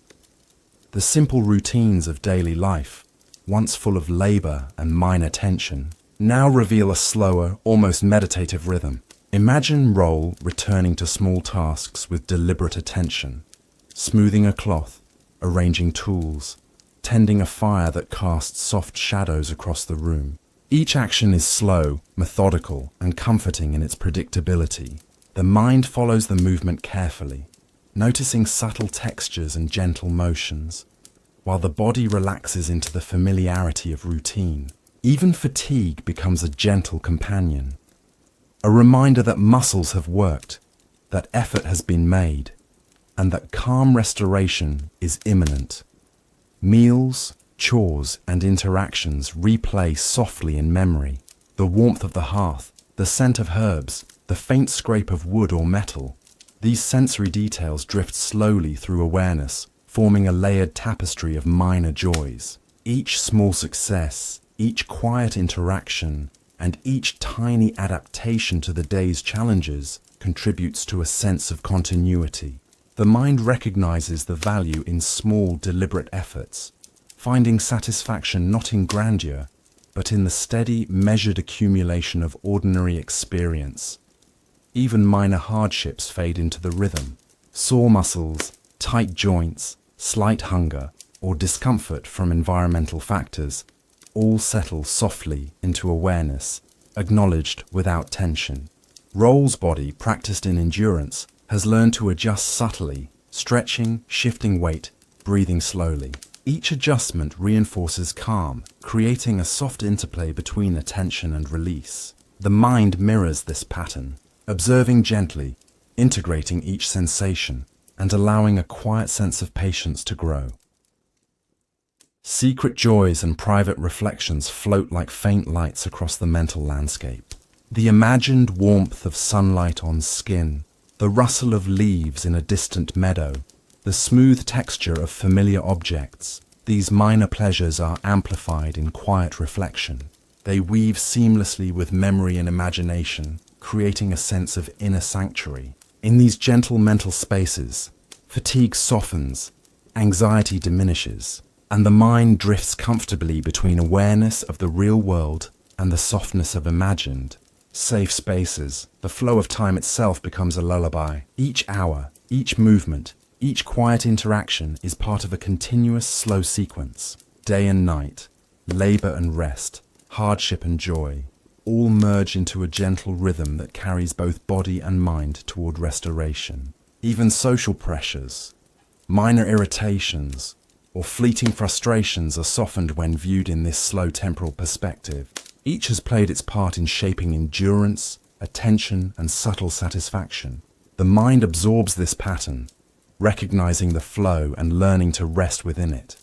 The simple routines of daily life, once full of labor and minor tension, now reveal a slower, almost meditative rhythm. Imagine Roll returning to small tasks with deliberate attention, smoothing a cloth, arranging tools, tending a fire that casts soft shadows across the room. Each action is slow, methodical, and comforting in its predictability. The mind follows the movement carefully, noticing subtle textures and gentle motions, while the body relaxes into the familiarity of routine. Even fatigue becomes a gentle companion, a reminder that muscles have worked, that effort has been made, and that calm restoration is imminent. Meals, chores, and interactions replay softly in memory. The warmth of the hearth, the scent of herbs, the faint scrape of wood or metal. These sensory details drift slowly through awareness, forming a layered tapestry of minor joys. Each small success, each quiet interaction, and each tiny adaptation to the day's challenges contributes to a sense of continuity. The mind recognizes the value in small, deliberate efforts, finding satisfaction not in grandeur, but in the steady, measured accumulation of ordinary experience. Even minor hardships fade into the rhythm. Sore muscles, tight joints, slight hunger, or discomfort from environmental factors all settle softly into awareness, acknowledged without tension. Roll's body, practiced in endurance, has learned to adjust subtly, stretching, shifting weight, breathing slowly. Each adjustment reinforces calm, creating a soft interplay between attention and release. The mind mirrors this pattern, observing gently, integrating each sensation, and allowing a quiet sense of patience to grow. Secret joys and private reflections float like faint lights across the mental landscape. The imagined warmth of sunlight on skin, the rustle of leaves in a distant meadow, the smooth texture of familiar objects. These minor pleasures are amplified in quiet reflection. They weave seamlessly with memory and imagination, creating a sense of inner sanctuary. In these gentle mental spaces, fatigue softens, anxiety diminishes, and the mind drifts comfortably between awareness of the real world and the softness of imagined. Safe spaces, the flow of time itself becomes a lullaby. Each hour, each movement, each quiet interaction is part of a continuous slow sequence. Day and night, labor and rest, hardship and joy, all merge into a gentle rhythm that carries both body and mind toward restoration. Even social pressures, minor irritations, or fleeting frustrations are softened when viewed in this slow temporal perspective. Each has played its part in shaping endurance, attention, and subtle satisfaction. The mind absorbs this pattern, recognizing the flow and learning to rest within it.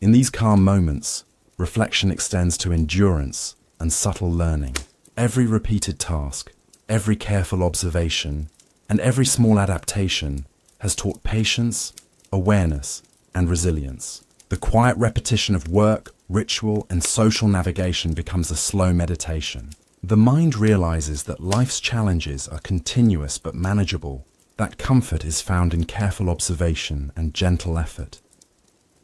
In these calm moments, reflection extends to endurance and subtle learning. Every repeated task, every careful observation, and every small adaptation has taught patience, awareness, and resilience. The quiet repetition of work, ritual, and social navigation becomes a slow meditation. The mind realizes that life's challenges are continuous but manageable, that comfort is found in careful observation and gentle effort,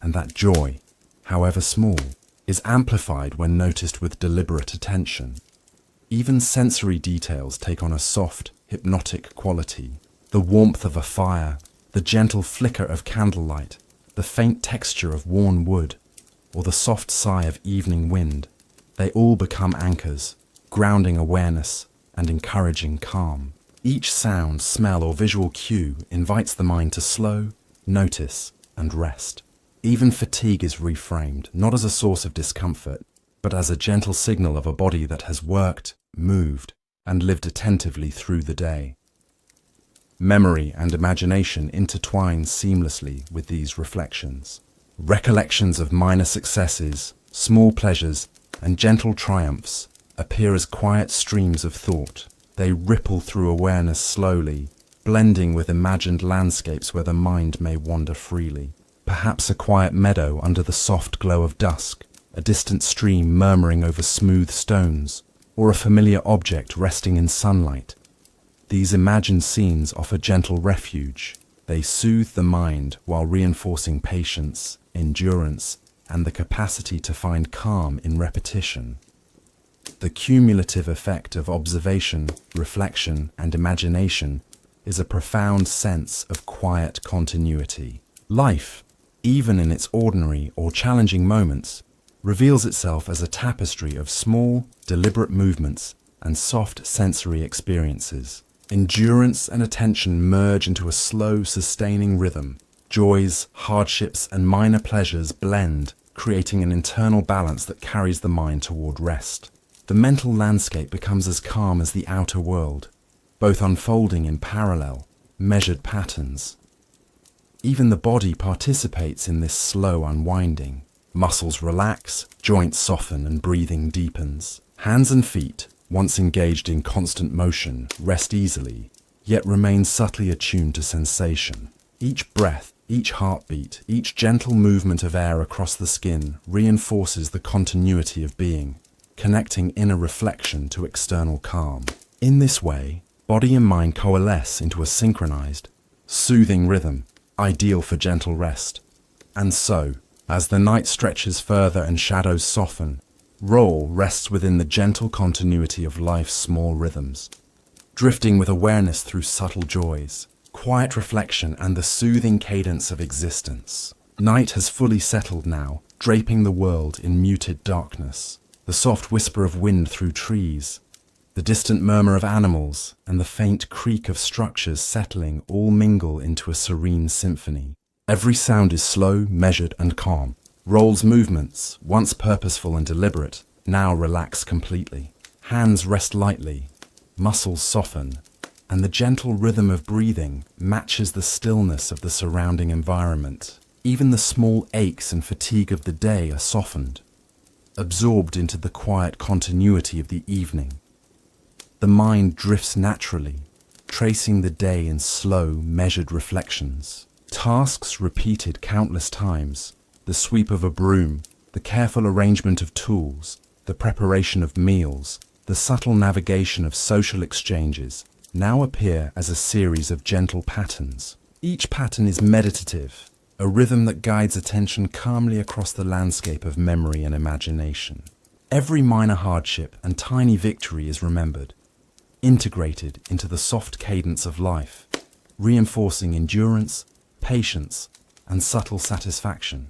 and that joy, however small, is amplified when noticed with deliberate attention. Even sensory details take on a soft, hypnotic quality. The warmth of a fire, the gentle flicker of candlelight, the faint texture of worn wood, or the soft sigh of evening wind, they all become anchors, grounding awareness and encouraging calm. Each sound, smell, or visual cue invites the mind to slow, notice, and rest. Even fatigue is reframed, not as a source of discomfort, but as a gentle signal of a body that has worked, moved, and lived attentively through the day. Memory and imagination intertwine seamlessly with these reflections. Recollections of minor successes, small pleasures, and gentle triumphs appear as quiet streams of thought. They ripple through awareness slowly, blending with imagined landscapes where the mind may wander freely. Perhaps a quiet meadow under the soft glow of dusk, a distant stream murmuring over smooth stones, or a familiar object resting in sunlight. These imagined scenes offer gentle refuge. They soothe the mind while reinforcing patience, endurance, and the capacity to find calm in repetition. The cumulative effect of observation, reflection, and imagination is a profound sense of quiet continuity. Life, even in its ordinary or challenging moments, reveals itself as a tapestry of small, deliberate movements and soft sensory experiences. Endurance and attention merge into a slow, sustaining rhythm. Joys, hardships, and minor pleasures blend, creating an internal balance that carries the mind toward rest. The mental landscape becomes as calm as the outer world, both unfolding in parallel, measured patterns. Even the body participates in this slow unwinding. Muscles relax, joints soften, and breathing deepens. Hands and feet, once engaged in constant motion, rest easily, yet remain subtly attuned to sensation. Each breath, each heartbeat, each gentle movement of air across the skin reinforces the continuity of being, connecting inner reflection to external calm. In this way, body and mind coalesce into a synchronized, soothing rhythm, ideal for gentle rest. And so, as the night stretches further and shadows soften, Roll rests within the gentle continuity of life's small rhythms, drifting with awareness through subtle joys, quiet reflection, and the soothing cadence of existence. Night has fully settled now, draping the world in muted darkness. The soft whisper of wind through trees, the distant murmur of animals, and the faint creak of structures settling all mingle into a serene symphony. Every sound is slow, measured, and calm. Roll's movements, once purposeful and deliberate, now relax completely. Hands rest lightly, muscles soften, and the gentle rhythm of breathing matches the stillness of the surrounding environment. Even the small aches and fatigue of the day are softened, absorbed into the quiet continuity of the evening. The mind drifts naturally, tracing the day in slow, measured reflections. Tasks repeated countless times, the sweep of a broom, the careful arrangement of tools, the preparation of meals, the subtle navigation of social exchanges, now appear as a series of gentle patterns. Each pattern is meditative, a rhythm that guides attention calmly across the landscape of memory and imagination. Every minor hardship and tiny victory is remembered, integrated into the soft cadence of life, reinforcing endurance, patience, and subtle satisfaction.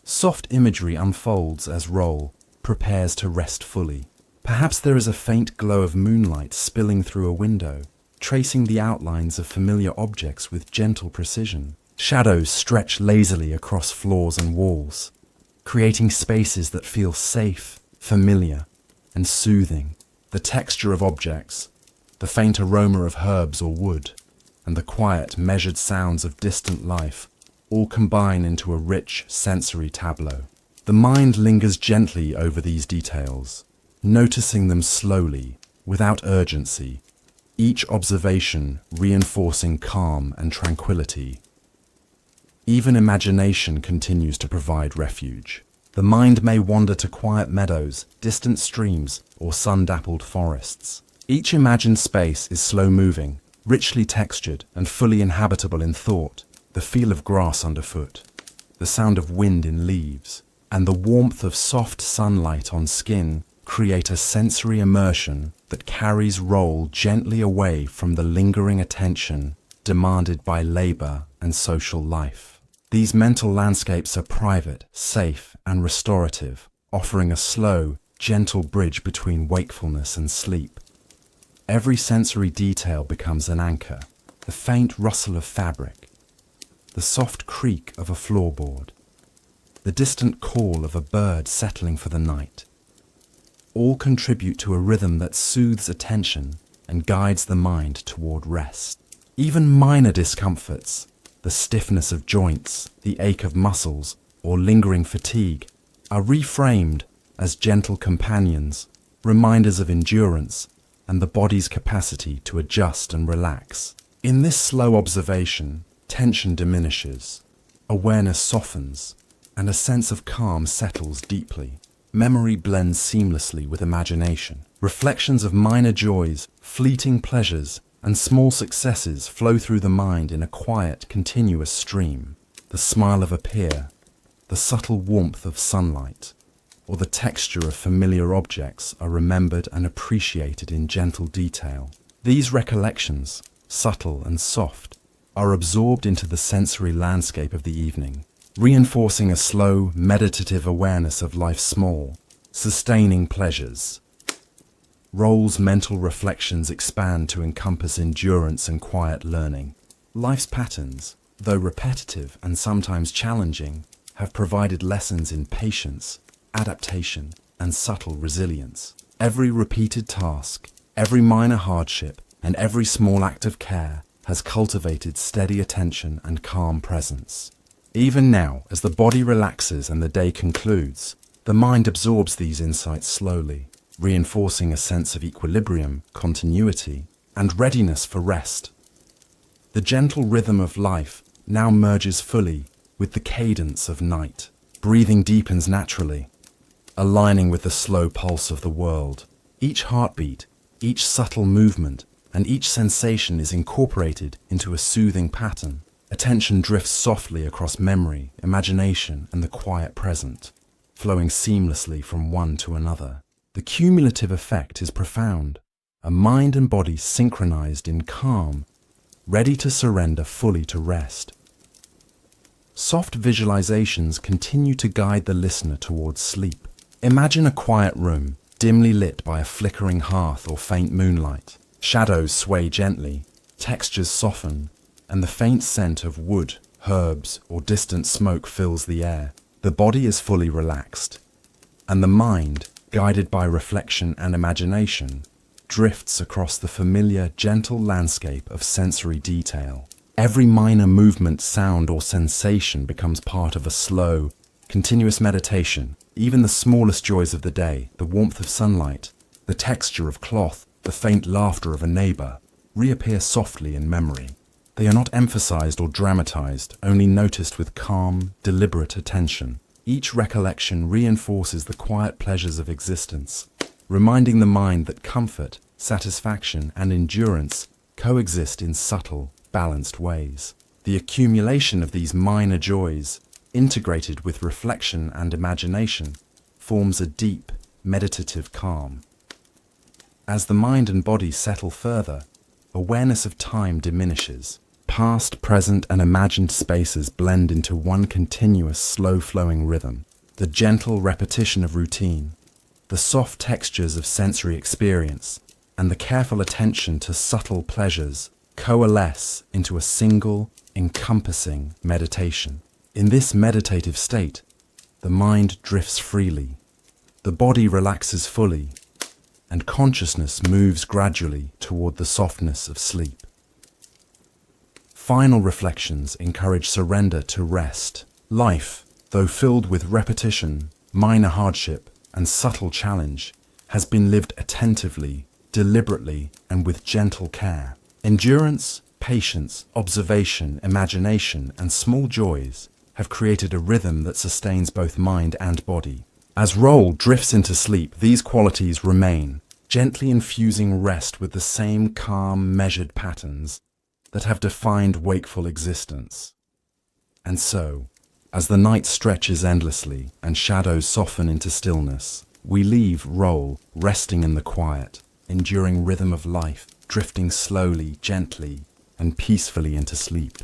Soft imagery unfolds as Roll prepares to rest fully. Perhaps there is a faint glow of moonlight spilling through a window, tracing the outlines of familiar objects with gentle precision. Shadows stretch lazily across floors and walls, creating spaces that feel safe, familiar, and soothing. The texture of objects, the faint aroma of herbs or wood, and the quiet, measured sounds of distant life all combine into a rich sensory tableau. The mind lingers gently over these details, noticing them slowly, without urgency, each observation reinforcing calm and tranquility. Even imagination continues to provide refuge. The mind may wander to quiet meadows, distant streams, or sun-dappled forests. Each imagined space is slow-moving, richly textured, and fully inhabitable in thought. The feel of grass underfoot, the sound of wind in leaves, and the warmth of soft sunlight on skin create a sensory immersion that carries role gently away from the lingering attention demanded by labor and social life. These mental landscapes are private, safe, and restorative, offering a slow, gentle bridge between wakefulness and sleep. Every sensory detail becomes an anchor, the faint rustle of fabric, the soft creak of a floorboard, the distant call of a bird settling for the night. All contribute to a rhythm that soothes attention and guides the mind toward rest. Even minor discomforts, the stiffness of joints, the ache of muscles, or lingering fatigue, are reframed as gentle companions, reminders of endurance and the body's capacity to adjust and relax. In this slow observation, tension diminishes, awareness softens, and a sense of calm settles deeply. Memory blends seamlessly with imagination. Reflections of minor joys, fleeting pleasures, and small successes flow through the mind in a quiet, continuous stream. The smile of a peer, the subtle warmth of sunlight, or the texture of familiar objects are remembered and appreciated in gentle detail. These recollections, subtle and soft, are absorbed into the sensory landscape of the evening, reinforcing a slow, meditative awareness of life's small, sustaining pleasures. Roll's mental reflections expand to encompass endurance and quiet learning. Life's patterns, though repetitive and sometimes challenging, have provided lessons in patience, adaptation, and subtle resilience. Every repeated task, every minor hardship, and every small act of care has cultivated steady attention and calm presence. Even now, as the body relaxes and the day concludes, the mind absorbs these insights slowly, reinforcing a sense of equilibrium, continuity, and readiness for rest. The gentle rhythm of life now merges fully with the cadence of night. Breathing deepens naturally, aligning with the slow pulse of the world. Each heartbeat, each subtle movement, and each sensation is incorporated into a soothing pattern. Attention drifts softly across memory, imagination, and the quiet present, flowing seamlessly from one to another. The cumulative effect is profound, a mind and body synchronized in calm, ready to surrender fully to rest. Soft visualizations continue to guide the listener towards sleep. Imagine a quiet room, dimly lit by a flickering hearth or faint moonlight. Shadows sway gently, textures soften, and the faint scent of wood, herbs, or distant smoke fills the air. The body is fully relaxed, and the mind, guided by reflection and imagination, drifts across the familiar, gentle landscape of sensory detail. Every minor movement, sound, or sensation becomes part of a slow, continuous meditation. Even the smallest joys of the day, the warmth of sunlight, the texture of cloth, the faint laughter of a neighbor, reappear softly in memory. They are not emphasized or dramatized, only noticed with calm, deliberate attention. Each recollection reinforces the quiet pleasures of existence, reminding the mind that comfort, satisfaction, and endurance coexist in subtle, balanced ways. The accumulation of these minor joys, integrated with reflection and imagination, forms a deep, meditative calm. As the mind and body settle further, awareness of time diminishes. Past, present, and imagined spaces blend into one continuous, slow-flowing rhythm. The gentle repetition of routine, the soft textures of sensory experience, and the careful attention to subtle pleasures coalesce into a single, encompassing meditation. In this meditative state, the mind drifts freely, the body relaxes fully, and consciousness moves gradually toward the softness of sleep. Final reflections encourage surrender to rest. Life, though filled with repetition, minor hardship, and subtle challenge, has been lived attentively, deliberately, and with gentle care. Endurance, patience, observation, imagination, and small joys have created a rhythm that sustains both mind and body. As Roll drifts into sleep, these qualities remain, gently infusing rest with the same calm, measured patterns that have defined wakeful existence. And so, as the night stretches endlessly and shadows soften into stillness, we leave Roll resting in the quiet, enduring rhythm of life, drifting slowly, gently, and peacefully into sleep.